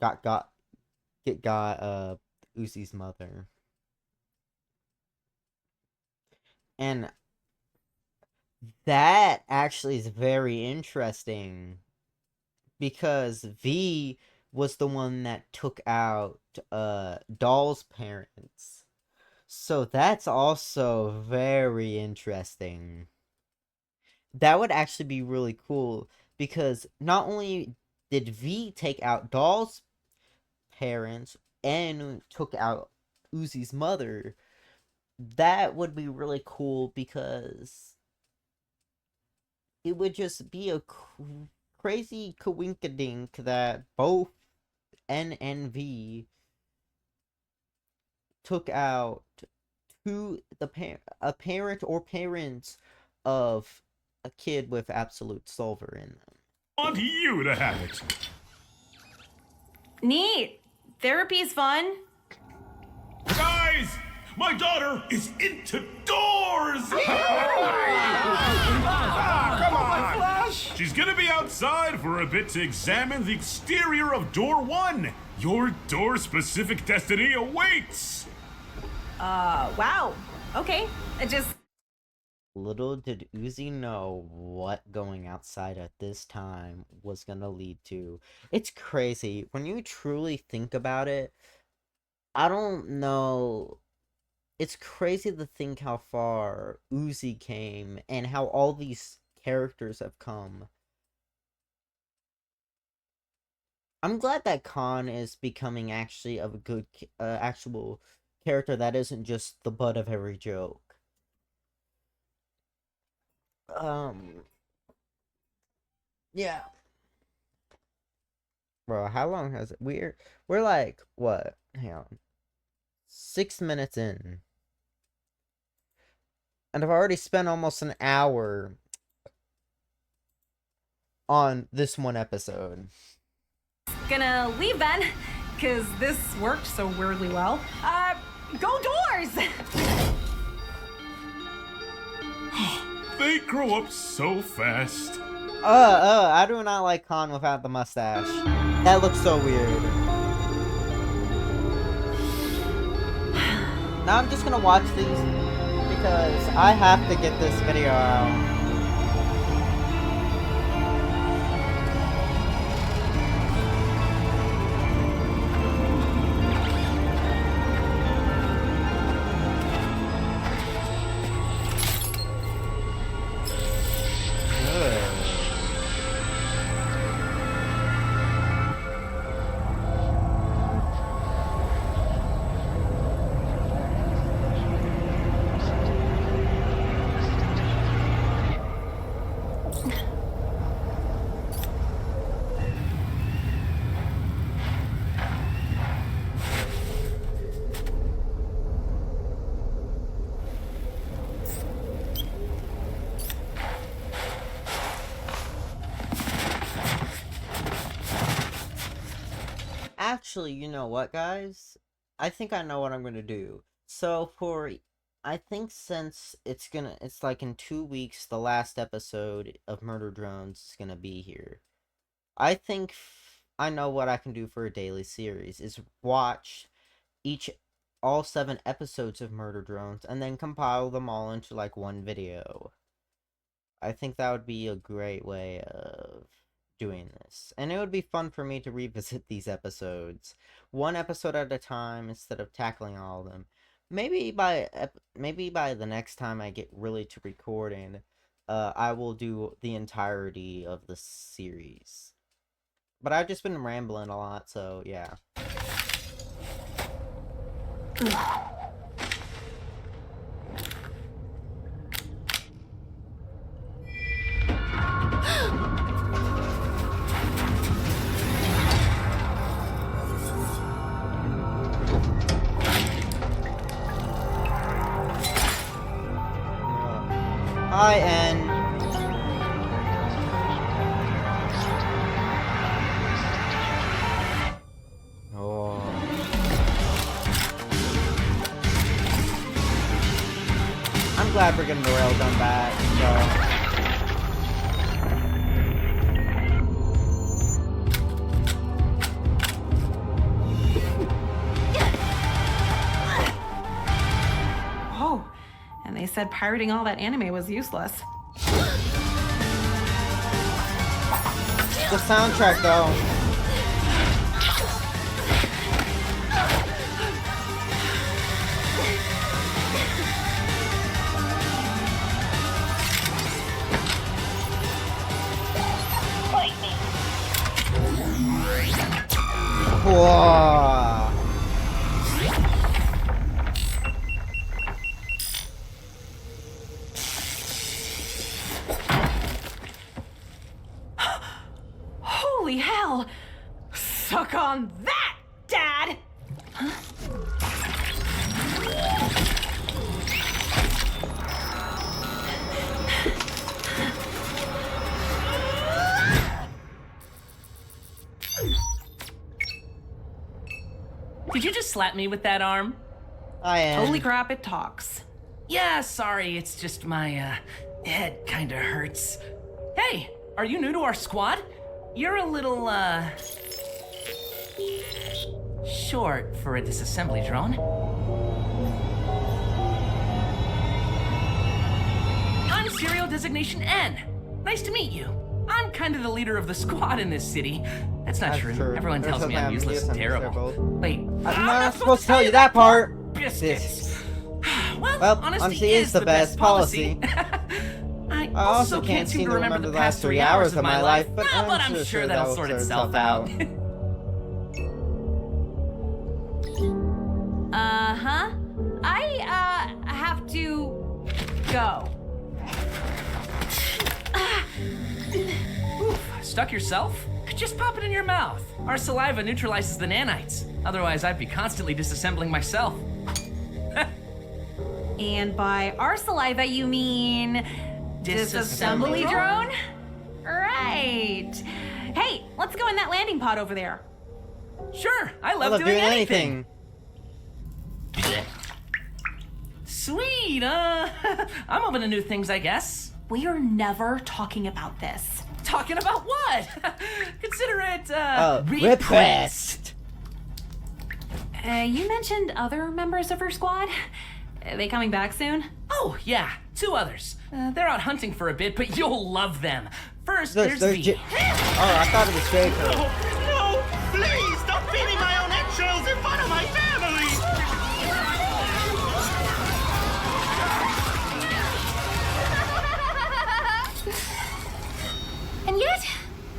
got Uzi's mother. And that actually is very interesting, because V was the one that took out Doll's parents. So that's also very interesting. That would actually be really cool, because not only did V take out Doll's parents and took out Uzi's mother, that would be really cool, because it would just be a crazy coinkydink that both N and V took out a parent or parents of a kid with absolute solver in them. Want you to have it. Neat. Therapy's fun. Guys, my daughter is into doors! Come on! She's gonna be outside for a bit to examine the exterior of door 1. Your door-specific destiny awaits! Wow. Okay. Little did Uzi know what going outside at this time was gonna lead to. It's crazy. When you truly think about it, I don't know. It's crazy to think how far Uzi came and how all these characters have come. I'm glad that Khan is becoming actually of a good, actual character that isn't just the butt of every joke. Yeah. Bro, how long has it? We're like, what? Hang on. 6 minutes in. And I've already spent almost an hour on this one episode. Gonna leave then, because this worked so weirdly well. Go doors! They grow up so fast. I do not like Khan without the mustache. That looks so weird. Now I'm just gonna watch these because I have to get this video out. Actually, you know what, guys? I think I know what I'm gonna do. So I think since it's like in 2 weeks, the last episode of Murder Drones is gonna be here. I think I know what I can do for a daily series is watch all 7 episodes of Murder Drones and then compile them all into like one video. I think that would be a great way of doing this, and it would be fun for me to revisit these episodes one episode at a time instead of tackling all of them. Maybe by the next time I get really to recording, I will do the entirety of the series. But I've just been rambling a lot, so yeah. Hi, N. Oh. I'm glad we're getting the railgun back, so. Oh, and they said pirating all that anime was useless. The soundtrack, though. Whoa. Holy hell! Suck on that, Dad! Did you just slap me with that arm? I am. Holy crap, it talks. Yeah, sorry, it's just my, head kinda hurts. Hey, are you new to our squad? You're a little, short for a disassembly drone. I'm Serial Designation N. Nice to meet you. I'm kind of the leader of the squad in this city. That's not true. Everyone tells me I'm useless and terrible. Wait, I'm not supposed to tell you that part. Biscuits. Well, Well, honesty is the best policy. I also can't seem to remember the past 3 hours of my life, but I'm sure that'll sort itself out. Uh-huh. I have to go. Oof, stuck yourself? Just pop it in your mouth. Our saliva neutralizes the nanites. Otherwise, I'd be constantly disassembling myself. And by our saliva, you mean disassembly drone? Right. Hey, let's go in that landing pod over there. Sure, I love doing anything. Sweet, I'm open to new things, I guess. We are never talking about this. Talking about what? Consider it, Request. You mentioned other members of her squad? Are they coming back soon? Oh, yeah, 2 others. They're out hunting for a bit, but you'll love them. First, there's V. Oh, I thought it was J. No, please, stop beating my own eggshells in front of my family! And yet,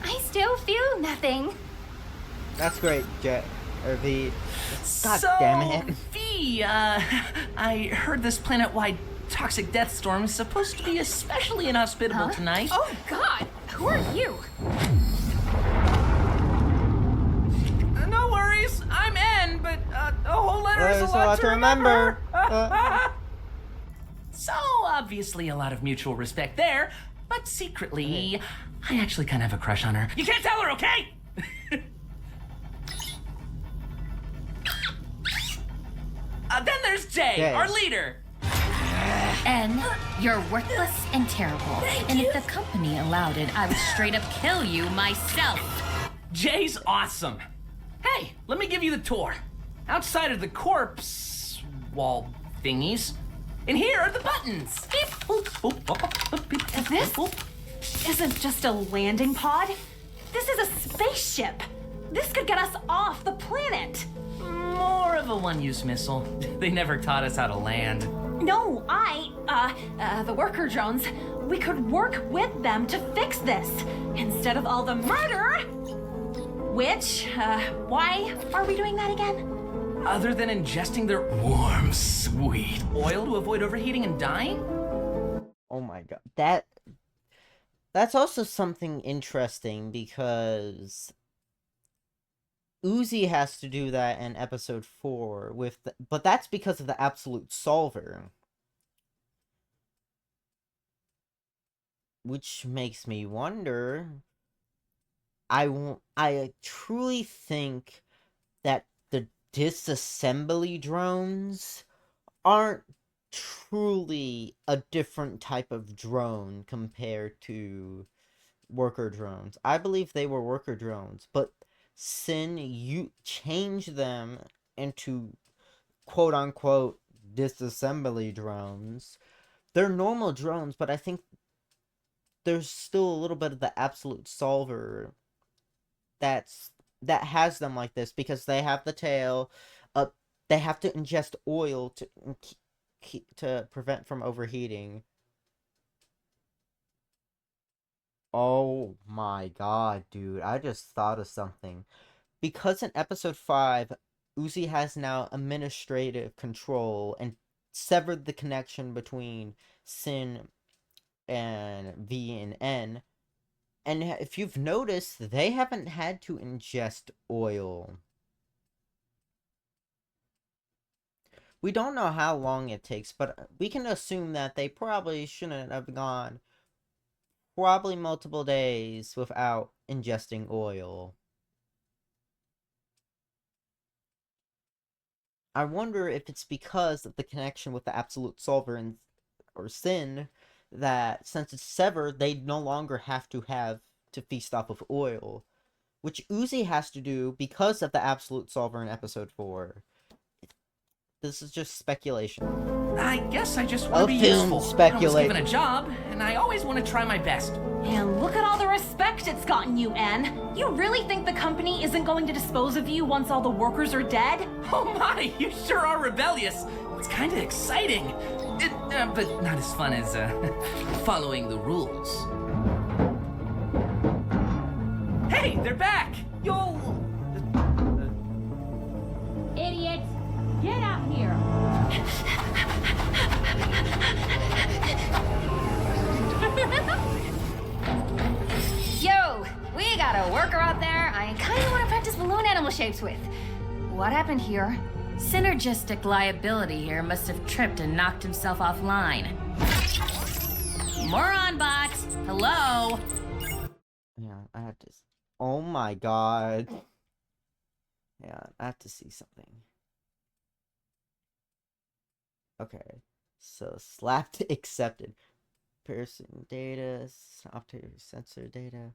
I still feel nothing. That's great, J. Or V. God So, damn it. V, I heard this planet-wide toxic death storm is supposed to be especially inhospitable tonight. Oh, God. Who are you? No worries, I'm N, but a whole letter is a There's lot to remember. So, obviously a lot of mutual respect there, but secretly, I actually kind of have a crush on her. You can't tell her, okay? Then there's Jay, our leader. And you're worthless and terrible. And if the company allowed it, I would straight up kill you myself. Jay's awesome. Hey, let me give you the tour. Outside of the corpse wall thingies, and here are the buttons. This isn't just a landing pod. This is a spaceship. This could get us off the planet. More of a one-use missile. They never taught us how to land. No, the worker drones, we could work with them to fix this instead of all the murder. Which, why are we doing that again? Other than ingesting their warm, sweet oil to avoid overheating and dying? Oh my god. That's also something interesting because Uzi has to do that in episode 4 but that's because of the absolute solver. Which makes me wonder, I truly think that the disassembly drones aren't truly a different type of drone compared to worker drones. I believe they were worker drones, but Sin, you change them into quote-unquote disassembly drones. They're normal drones, but I think there's still a little bit of the absolute solver that has them like this, because they have the tail, they have to ingest oil to prevent from overheating. Oh my god, dude. I just thought of something. Because in episode 5, Uzi has now administrative control and severed the connection between Sin and V and N. And if you've noticed, they haven't had to ingest oil. We don't know how long it takes, but we can assume that they probably shouldn't have gone probably multiple days without ingesting oil. I wonder if it's because of the connection with the absolute solver or Sin, that since it's severed, they no longer have to feast off of oil, which Uzi has to do because of the absolute solver in episode 4. This is just speculation. I guess I just want to be Film useful. speculate. I was given a job, and I always want to try my best. And look at all the respect it's gotten you, En. You really think the company isn't going to dispose of you once all the workers are dead? Oh my, you sure are rebellious. It's kind of exciting. But not as fun as following the rules. Hey, they're back! You'll... Idiot! Get out here! Yo, we got a worker out there I kind of want to practice balloon animal shapes with. What happened here? Synergistic liability here must have tripped and knocked himself offline. Moron bot! Hello? Yeah, I have to. Oh my god. Yeah, I have to see something. Okay, so slapped accepted. Person data, software sensor data,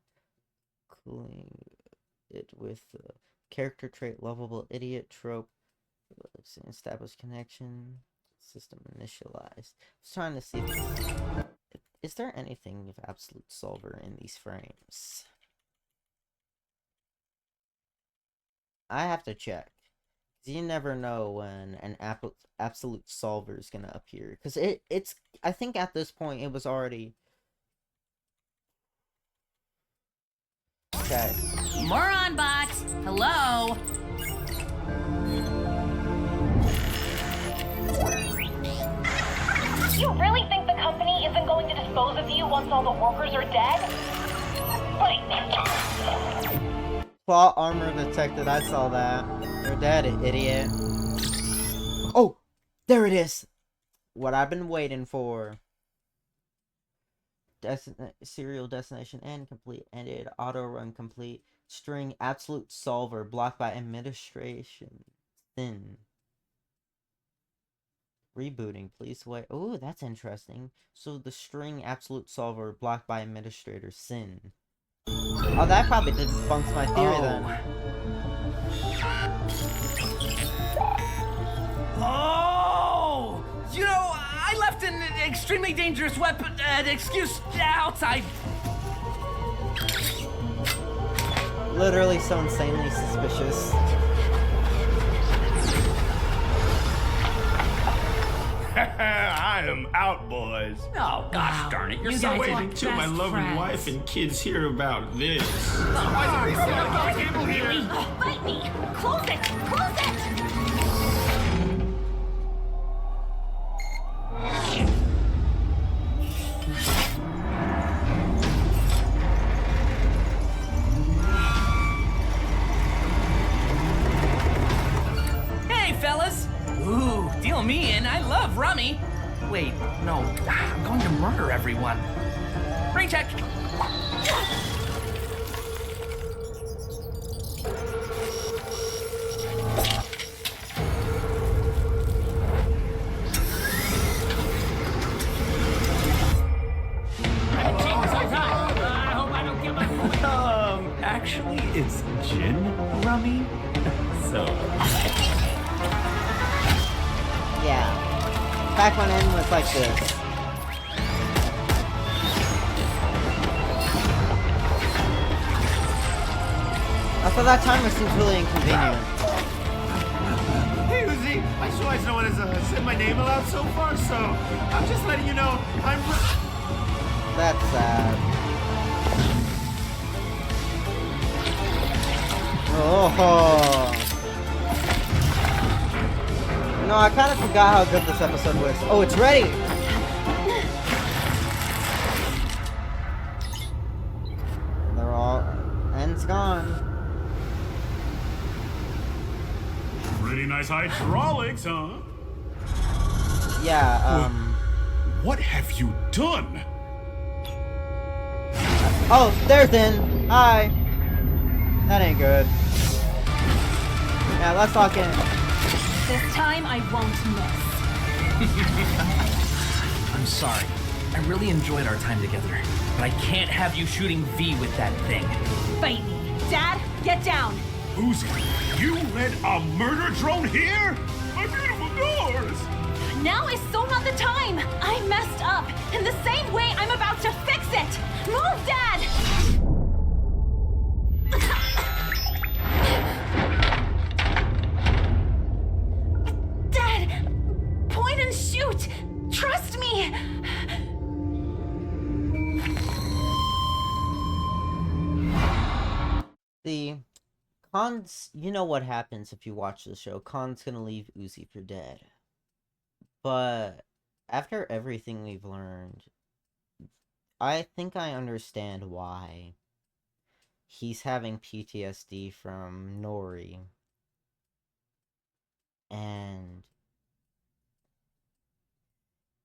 cooling it with the character trait lovable idiot trope. Established connection. System initialized. I was trying to see is there anything of absolute solver in these frames. I have to check. You never know when an absolute solver is gonna appear, because it's I think at this point it was already okay. Moron bot! Hello? You really think the company isn't going to dispose of you once all the workers are dead? Plot armor detected, I saw that. You're dead, idiot. Oh! There it is! What I've been waiting for. Serial destination end complete. Ended. Auto run complete. String absolute solver. Blocked by administration. Thin. Rebooting, please wait. Oh, that's interesting. So the string absolute solver blocked by administrator sin. Oh, that probably debunks my theory then. Oh! You know, I left an extremely dangerous weapon, excuse outside. Literally so insanely suspicious. I am out, boys. Oh, gosh darn it, you're so Wait waiting. until my loving wife and kids hear about this. Bite me! Close it! Close it! Hey, fellas! Ooh, deal me in. I love rummy. Wait, no, I'm going to murder everyone. Ring check. Actually, it's gin rummy. So. Yeah. Back when N was like this. Also, that timer seems really inconvenient. Hey, Uzi, I sure as no one has said my name aloud so far, so I'm just letting you know I'm... That's sad. Oh. No, I kind of forgot how good this episode was. Oh, it's ready! They're all... And it's gone. Pretty nice hydraulics, huh? Yeah, What have you done? Oh, there's In! Hi! That ain't good. Yeah, let's lock in. This time I won't miss. I'm sorry. I really enjoyed our time together, but I can't have you shooting V with that thing. Fight me. Dad, get down. Uzi, you led a murder drone here? My beautiful doors! Now is so not the time! I messed up! In the same way I'm about to fix it! Move, Dad! Dad! Point and shoot! Trust me! See, Khan's, you know what happens if you watch the show. Khan's gonna leave Uzi for dead. But after everything we've learned, I think I understand why. He's having PTSD from Nori. And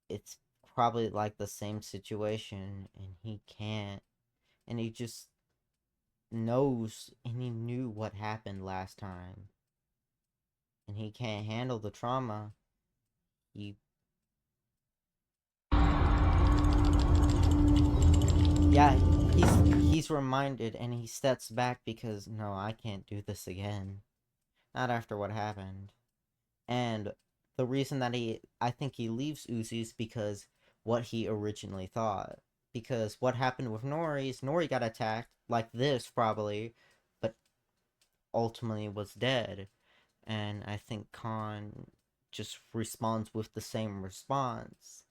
it's probably like the same situation, and he can't. And he just knows, and he knew what happened last time. And he can't handle the trauma. Yeah, he's reminded, and he steps back because, no, I can't do this again. Not after what happened. And the reason that I think he leaves Uzi is because what he originally thought. Because what happened with Nori is Nori got attacked, like this probably, but ultimately was dead. And I think Khan just responds with the same response.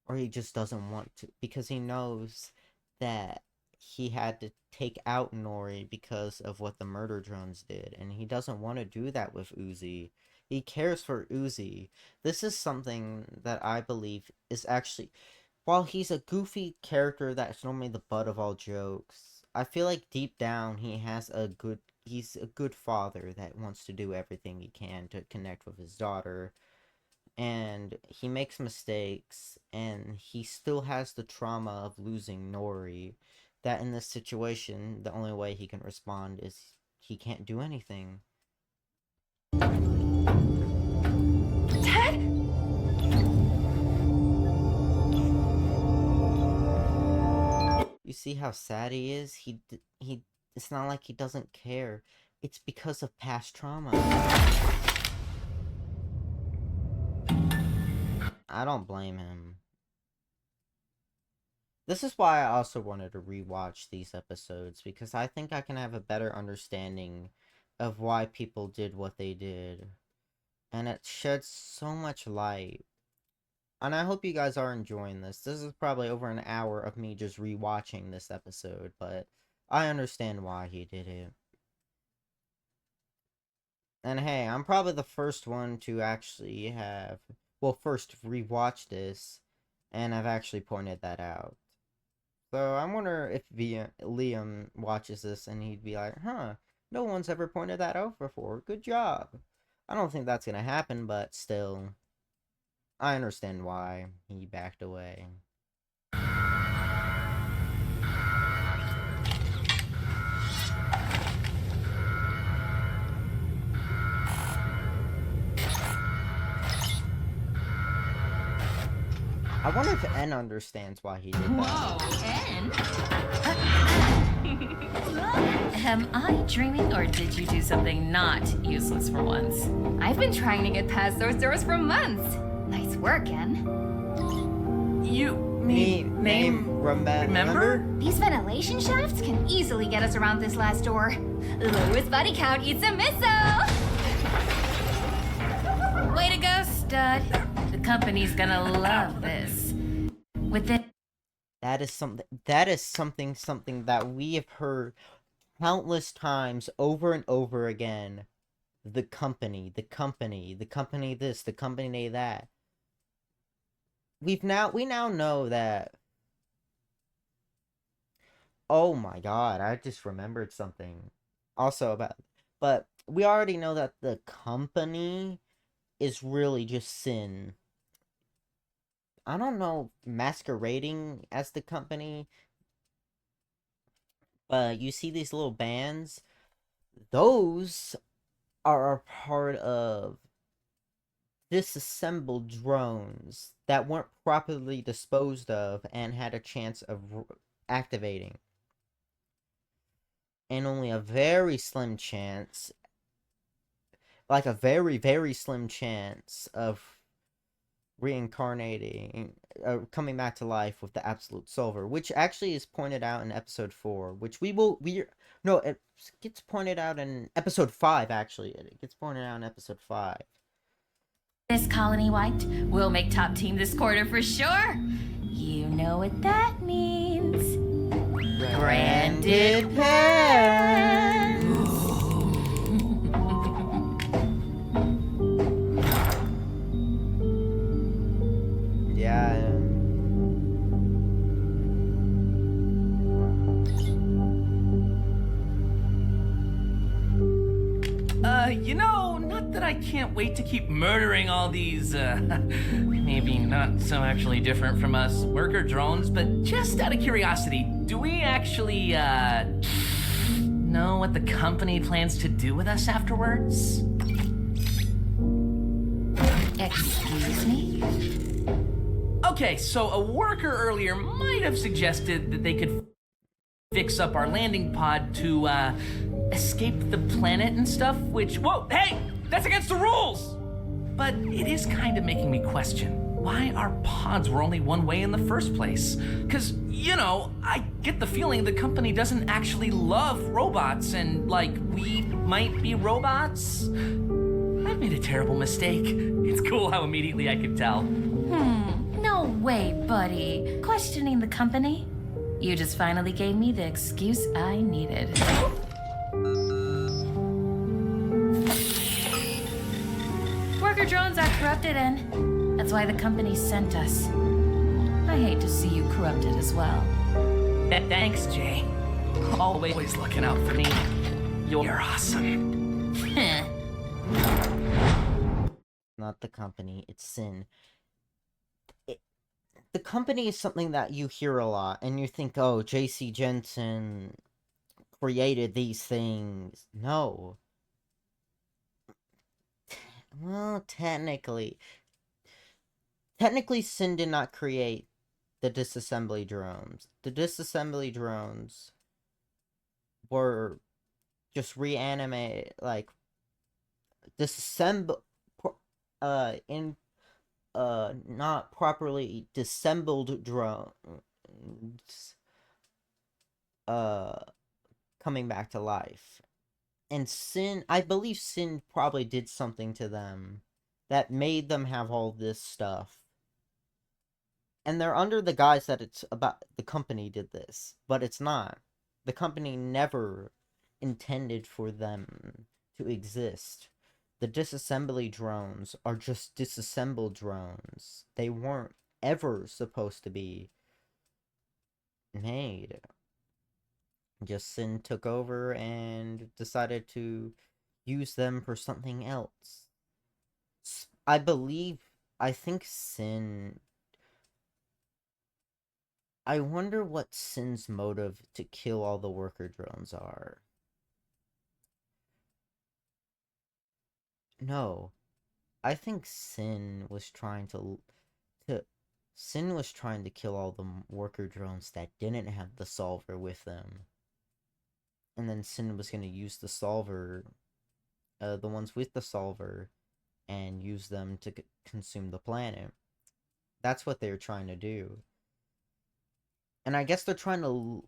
Or he just doesn't want to, because he knows that he had to take out Nori because of what the murder drones did, and he doesn't want to do that with Uzi. He cares for Uzi. This is something that I believe is actually, while he's a goofy character that's normally the butt of all jokes, I feel like deep down he's a good father that wants to do everything he can to connect with his daughter. And he makes mistakes, and he still has the trauma of losing Nori, that in this situation, the only way he can respond is he can't do anything. Dad? You see how sad he is? It's not like he doesn't care. It's because of past trauma. I don't blame him. This is why I also wanted to rewatch these episodes, because I think I can have a better understanding of why people did what they did. And it sheds so much light. And I hope you guys are enjoying this. This is probably over an hour of me just rewatching this episode, but I understand why he did it. And hey, I'm probably the first one to actually have, well, first rewatch this, and I've actually pointed that out. So I wonder if Liam watches this and he'd be like, huh, no one's ever pointed that out before. Good job. I don't think that's gonna happen, but still, I understand why he backed away. I wonder if N understands why he did that. Whoa, N? Am I dreaming, or did you do something not useless for once? I've been trying to get past those doors for months. Nice work, N. You Remember? These ventilation shafts can easily get us around this last door. Lowest body count eats a missile! Way to go, stud. The company's gonna love this. With it. That is something that we have heard countless times over and over again. The company this, the company that. We now know that. Oh my god, I just remembered something. Also about, but we already know that the company is really just Sin. I don't know, masquerading as the company. But you see these little bands, those are a part of disassembled drones that weren't properly disposed of and had a chance of activating. And only a very slim chance, like a very, very slim chance of reincarnating, coming back to life with the absolute solver, which actually is pointed out in episode 4, which no, it gets pointed out in episode 5, actually. It gets pointed out in episode 5. This colony wiped. We'll make top team this quarter for sure. You know what that means. Branded pens. Yeah. You know, not that I can't wait to keep murdering all these, maybe not so actually different from us worker drones, but just out of curiosity, do we actually, know what the company plans to do with us afterwards? Excuse me? Okay, so a worker earlier might have suggested that they could fix up our landing pod to, escape the planet and stuff, which, whoa, hey, that's against the rules! But it is kind of making me question why our pods were only one way in the first place. Because, you know, I get the feeling the company doesn't actually love robots and, like, we might be robots. I've made a terrible mistake. It's cool how immediately I could tell. No way, buddy. Questioning the company? You just finally gave me the excuse I needed. Worker drones are corrupted, and that's why the company sent us. I hate to see you corrupted as well. Thanks, Jay. Always looking out for me. You're awesome. Not the company, it's Sin. The company is something that you hear a lot, and you think, oh, J.C. Jensen created these things. No. Well, technically, Sin did not create the disassembly drones. The disassembly drones were just reanimate, like, disassemble, not properly disassembled drones, coming back to life. And Sin, I believe Sin probably did something to them that made them have all this stuff. And they're under the guise that it's about the company did this, but it's not. The company never intended for them to exist. The disassembly drones are just disassembled drones. They weren't ever supposed to be made. Just Sin took over and decided to use them for something else. I think Sin... I wonder what Sin's motive to kill all the worker drones are. No. I think Sin was trying to kill all the worker drones that didn't have the solver with them. And then Sin was going to use the solver, the ones with the solver, and use them to consume the planet. That's what they're trying to do. And I guess they're trying to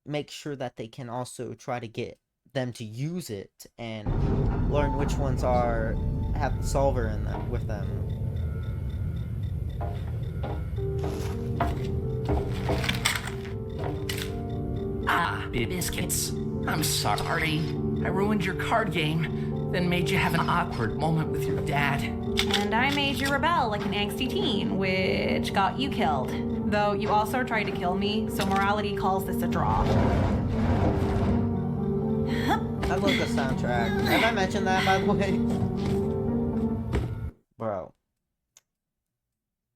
make sure that they can also try to get them to use it and learn which ones have the solver in them with them. Biscuits. I'm sorry. I ruined your card game, then made you have an awkward moment with your dad. And I made you rebel like an angsty teen, which got you killed. Though you also tried to kill me, so morality calls this a draw. I love the soundtrack. Have I mentioned that, by the way? Bro.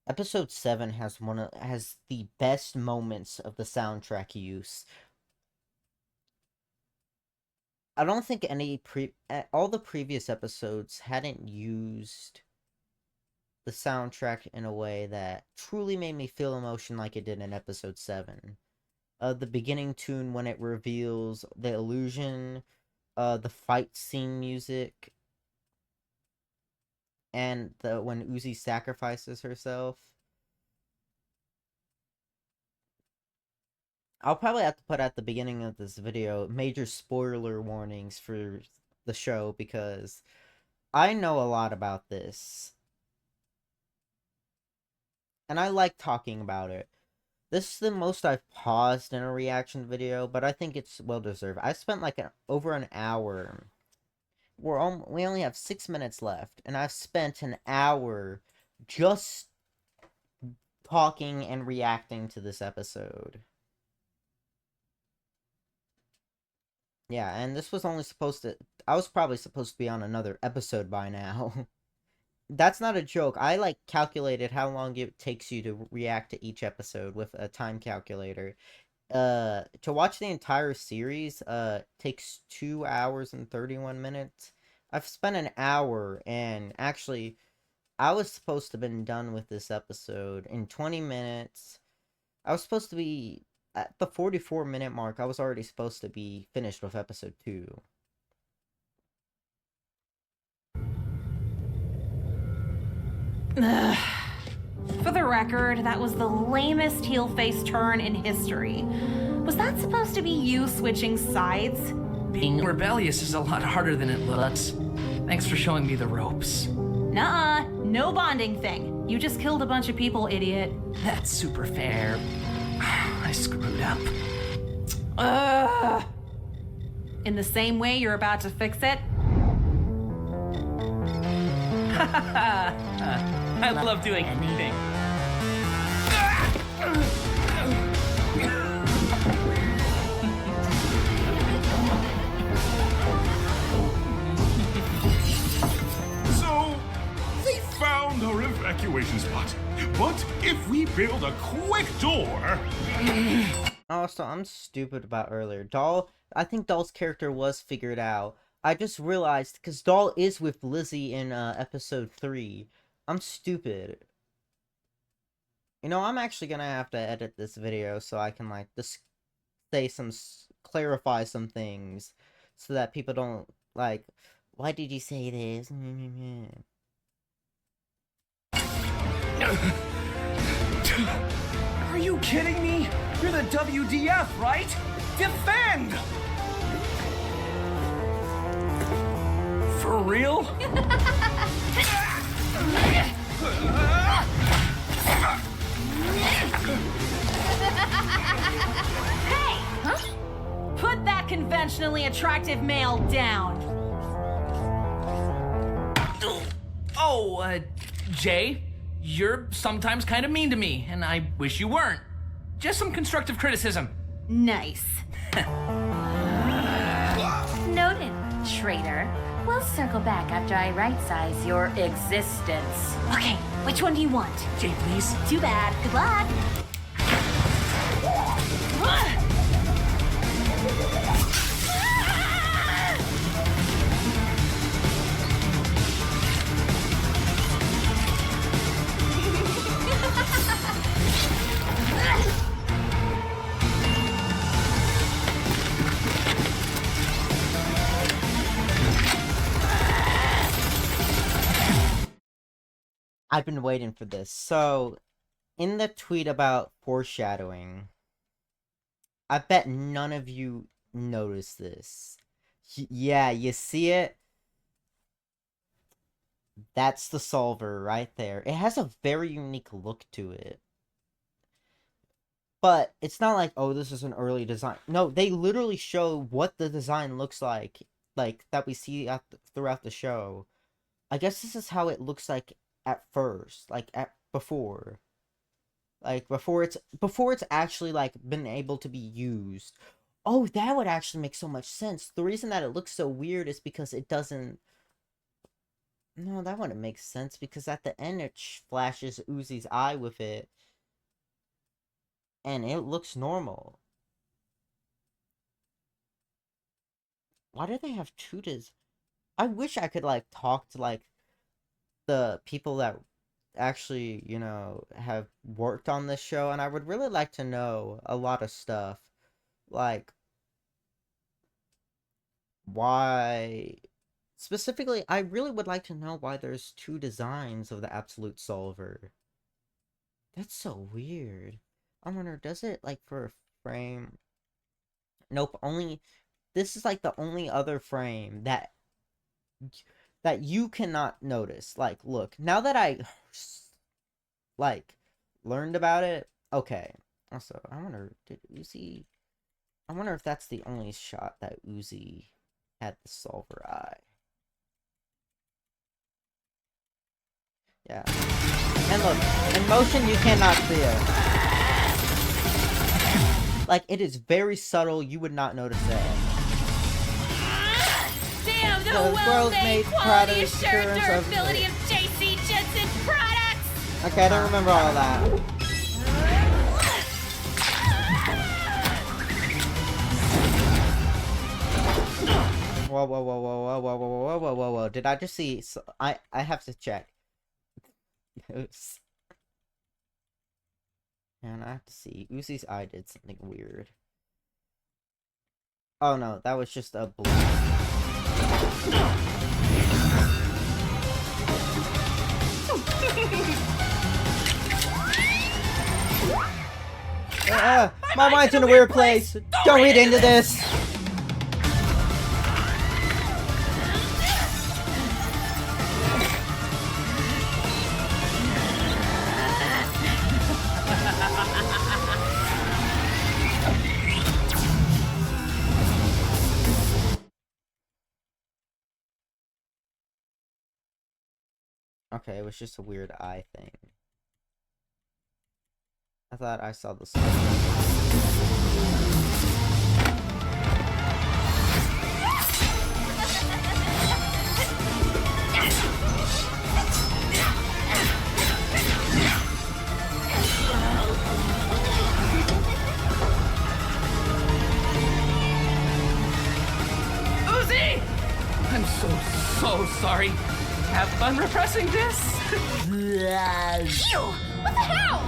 Episode 7 has the best moments of the soundtrack use. I don't think all the previous episodes hadn't used the soundtrack in a way that truly made me feel emotion like it did in episode 7. The beginning tune when it reveals the illusion, the fight scene music, and when Uzi sacrifices herself. I'll probably have to put at the beginning of this video major spoiler warnings for the show, because I know a lot about this. And I like talking about it. This is the most I've paused in a reaction video, but I think it's well deserved. I spent like over an hour. We only have 6 minutes left, and I've spent an hour just talking and reacting to this episode. Yeah, and this was only supposed to... I was probably supposed to be on another episode by now. That's not a joke. I, like, calculated how long it takes you to react to each episode with a time calculator. To watch the entire series, takes 2 hours and 31 minutes. I've spent an hour, and actually, I was supposed to have been done with this episode in 20 minutes. I was supposed to be... At the 44-minute mark, I was already supposed to be finished with episode 2. For the record, that was the lamest heel-face turn in history. Was that supposed to be you switching sides? Being rebellious is a lot harder than it looks. Thanks for showing me the ropes. Nuh-uh, no bonding thing. You just killed a bunch of people, idiot. That's super fair. I screwed up. In the same way you're about to fix it? I love doing anything. So, they found our evacuation spot. But if we build a quick door... Also, I'm stupid about earlier. I think Doll's character was figured out. I just realized, because Doll is with Lizzie in episode 3. I'm stupid. You know, I'm actually gonna have to edit this video so I can, like, just clarify some things, so that people don't, like, why did you say this? Are you kidding me? You're the WDF, right? Defend! For real? Hey! Huh? Put that conventionally attractive male down. Oh, Jay, you're sometimes kind of mean to me, and I wish you weren't. Just some constructive criticism. Nice. Noted, traitor. We'll circle back after I right-size your existence. Okay, which one do you want? Jay, please. Too bad. Good luck. I've been waiting for this. So, in the tweet about foreshadowing, I bet none of you noticed this. Yeah, you see it? That's the solver right there. It has a very unique look to it. But it's not like, oh, this is an early design. No, they literally show what the design looks like that we see throughout the show. I guess this is how it looks like at first, before it's actually, like, been able to be used. Oh, that would actually make so much sense. The reason that it looks so weird is because it doesn't... No, that wouldn't make sense, because at the end it flashes Uzi's eye with it, and it looks normal. Why do they have two I wish I could, like, talk to, like, the people that actually, you know, have worked on this show, and I would really like to know a lot of stuff, like why Specifically, I really would like to know why there's 2 designs of the Absolute Solver. That's so weird. I wonder, does it, like, for a frame? Nope, only... This is, like, the only other frame that you cannot notice. Like, look, now that I, like, learned about it, okay. Also, I wonder, did Uzi... I wonder if that's the only shot that Uzi had the Solver eye. Yeah. And look, in motion you cannot see it. Like, it is very subtle, you would not notice that. Damn, the world's well-made, made quality product assured assurance durability of J.C. Jensen products! Okay, I don't remember all of that. Whoa, whoa, whoa, whoa, whoa, whoa, whoa, whoa, whoa, whoa, whoa. Did I just see... So, I have to check. And I have to see. Uzi's eye did something weird. Oh no, that was just a blue. My mind's in a weird place. Don't read into this. Okay, it was just a weird eye thing. I thought I saw the sun. Uzi! I'm so sorry. Have fun repressing this. Ew! What the hell?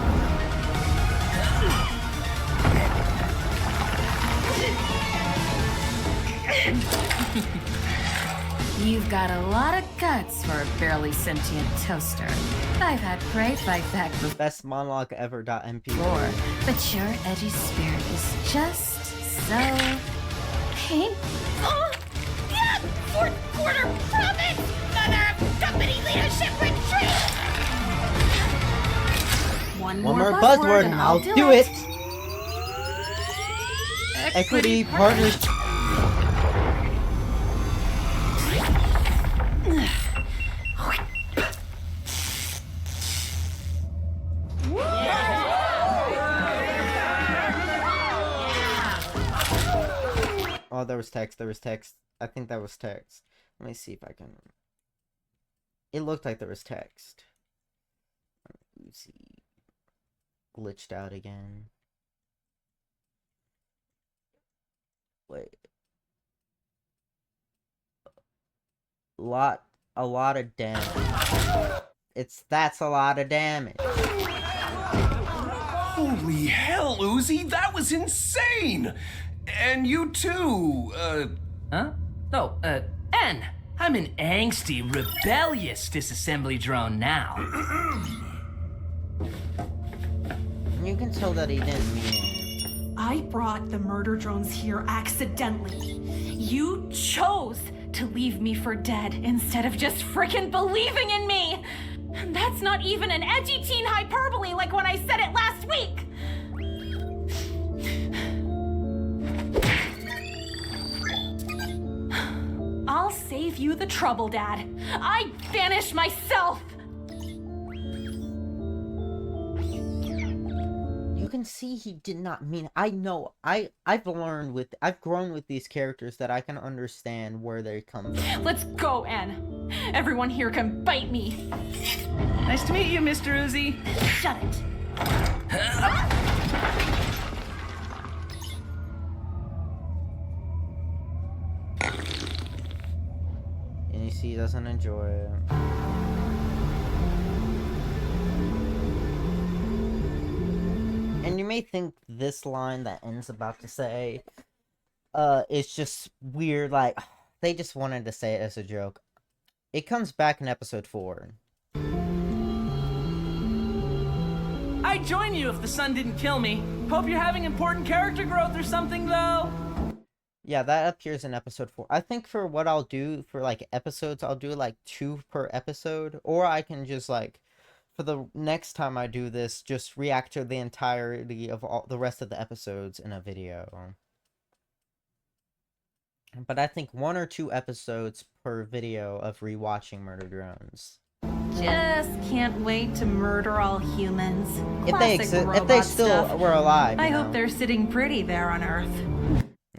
You've got a lot of guts for a barely sentient toaster. I've had prey fight back Best monologue ever. MP4. before, but your edgy spirit is just so pink. Oh! Yeah! Fourth quarter profit! Mother of company leadership retreat! One more buzzword and I'll do it. Equity partners. Oh, there was text. There was text. I think that was text. Let me see if I can. It looked like there was text. Uzi glitched out again. Wait. A lot of damage. That's a lot of damage. Holy hell, Uzi, that was insane! And you too, Huh? No, N. I'm an angsty, rebellious disassembly drone now. You can tell that he didn't mean it. I brought the murder drones here accidentally. You chose to leave me for dead instead of just frickin' believing in me! And that's not even an edgy teen hyperbole like when I said it last week! I'll save you the trouble, Dad. I vanish myself! You can see he did not mean it. I know. I've grown with these characters that I can understand where they come from. Let's go, Anne. Everyone here can bite me. Nice to meet you, Mr. Uzi. Shut it. And you see he doesn't enjoy it. And you may think this line that N's about to say is just weird, like, they just wanted to say it as a joke. It comes back in episode 4. I'd join you if the sun didn't kill me. Hope you're having important character growth or something, though. Yeah, that appears in episode 4. I think for what I'll do for, like, episodes, I'll do, like, 2 per episode. Or I can just, like, for the next time I do this, just react to the entirety of all the rest of the episodes in a video. But I think 1 or 2 episodes per video of rewatching Murder Drones. Just can't wait to murder all humans. If they exist, if they still were alive. I hope they're sitting pretty there on Earth.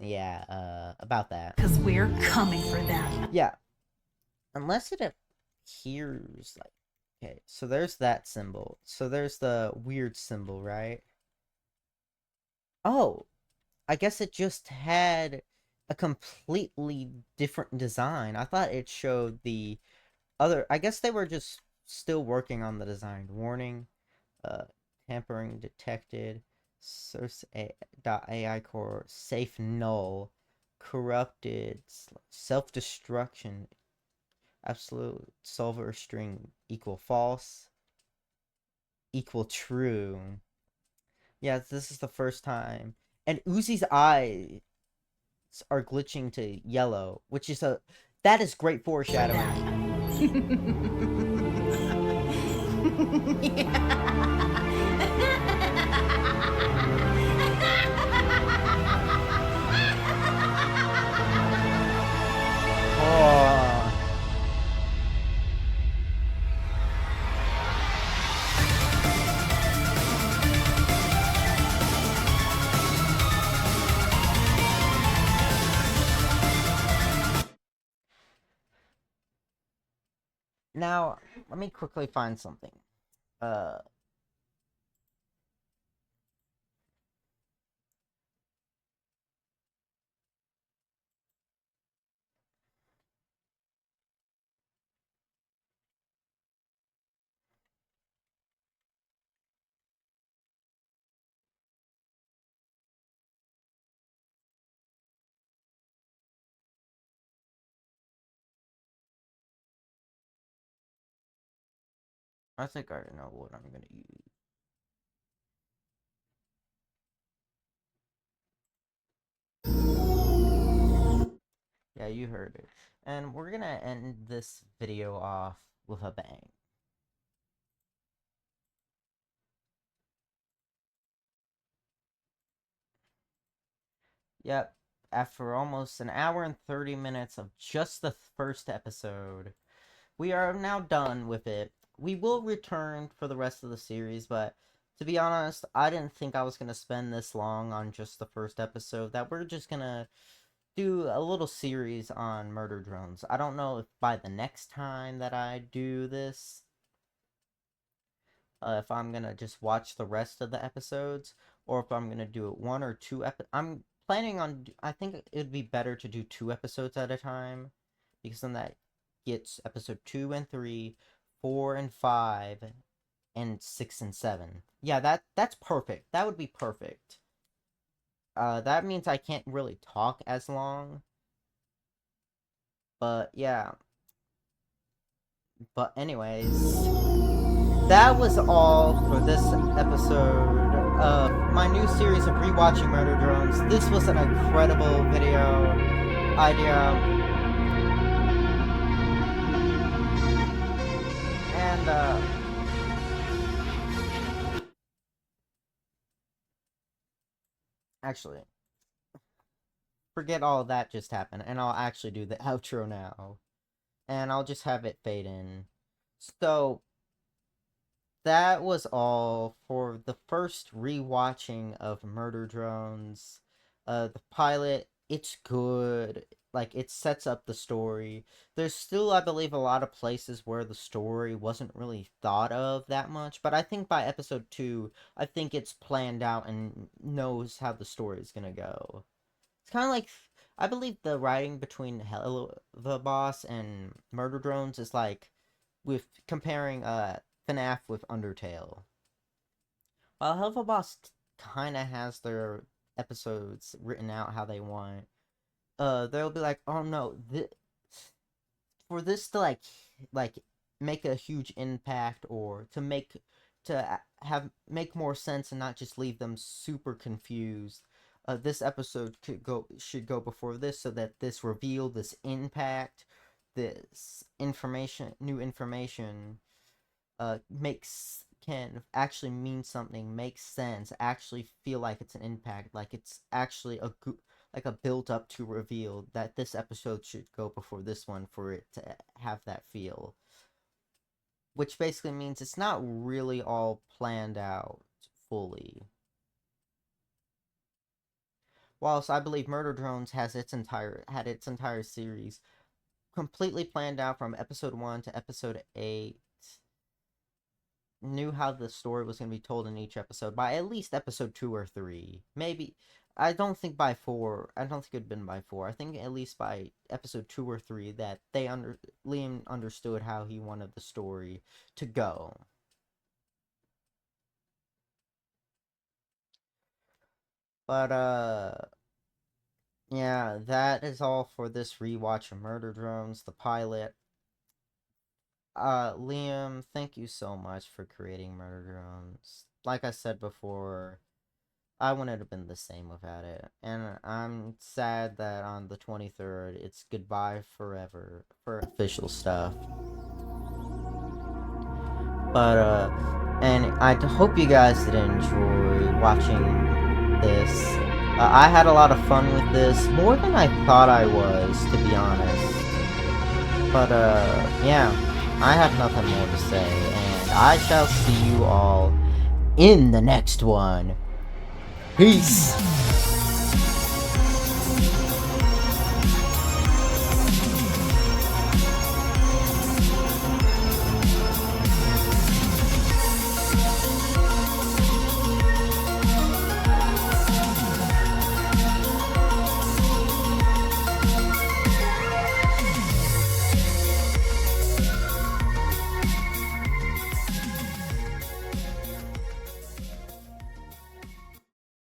Yeah, about that. Because we're coming for them. Yeah. Unless it appears like... Okay, so there's that symbol. So there's the weird symbol, right? Oh! I guess it just had a completely different design. I thought it showed the other... I guess they were just still working on the design. Warning. Tampering detected. Source.ai core safe null, corrupted, self-destruction, absolute solver string equal false, equal true. Yeah, this is the first time. And Uzi's eyes are glitching to yellow, which is that is great foreshadowing. Yeah. Now, let me quickly find something. I think I know what I'm gonna use. Yeah, you heard it. And we're gonna end this video off with a bang. Yep, after almost an hour and 30 minutes of just the first episode, we are now done with it. We will return for the rest of the series, but to be honest, I didn't think I was going to spend this long on just the first episode, that we're just going to do a little series on murder drones. I don't know if by the next time that I do this, if I'm going to just watch the rest of the episodes, or if I'm going to do it 1 or 2 I'm planning on, I think it would be better to do 2 episodes at a time, because then that gets episode 2 and 3, 4 and 5, and 6 and 7. Yeah, that's perfect. That would be perfect. That means I can't really talk as long. But, yeah. But anyways, that was all for this episode of my new series of rewatching Murder Drones. This was an incredible video idea. And, actually, forget all of that just happened, and I'll actually do the outro now. And I'll just have it fade in. So, that was all for the first rewatching of Murder Drones. The pilot, it's good. Like, it sets up the story. There's still, I believe, a lot of places where the story wasn't really thought of that much. But I think by episode 2, I think it's planned out and knows how the story is gonna go. It's kind of like, I believe the writing between Hello the Boss and Murder Drones is like, with comparing, FNAF with Undertale. While Hello the Boss kinda has their episodes written out how they want, they'll be like, oh no, for this to like make a huge impact, or to make more sense and not just leave them super confused, this episode should go before this, so that this reveal, this impact, this new information can actually mean something, make sense, actually feel like it's an impact, like it's actually like a build up to reveal. That this episode should go before this one for it to have that feel. Which basically means it's not really all planned out fully. Whilst I believe Murder Drones had its entire series completely planned out from episode 1 to episode 8, knew how the story was going to be told in each episode by at least episode 2 or 3. Maybe, I don't think by 4, I don't think it had been by 4, I think at least by episode 2 or 3 that Liam understood how he wanted the story to go. But, yeah, that is all for this rewatch of Murder Drones, the pilot. Liam, thank you so much for creating Murder Drones. Like I said before, I wouldn't have been the same without it. And I'm sad that on the 23rd, it's goodbye forever for official stuff. But, and I hope you guys did enjoy watching this. I had a lot of fun with this, more than I thought I was, to be honest. But, yeah, I have nothing more to say, and I shall see you all in the next one. Peace!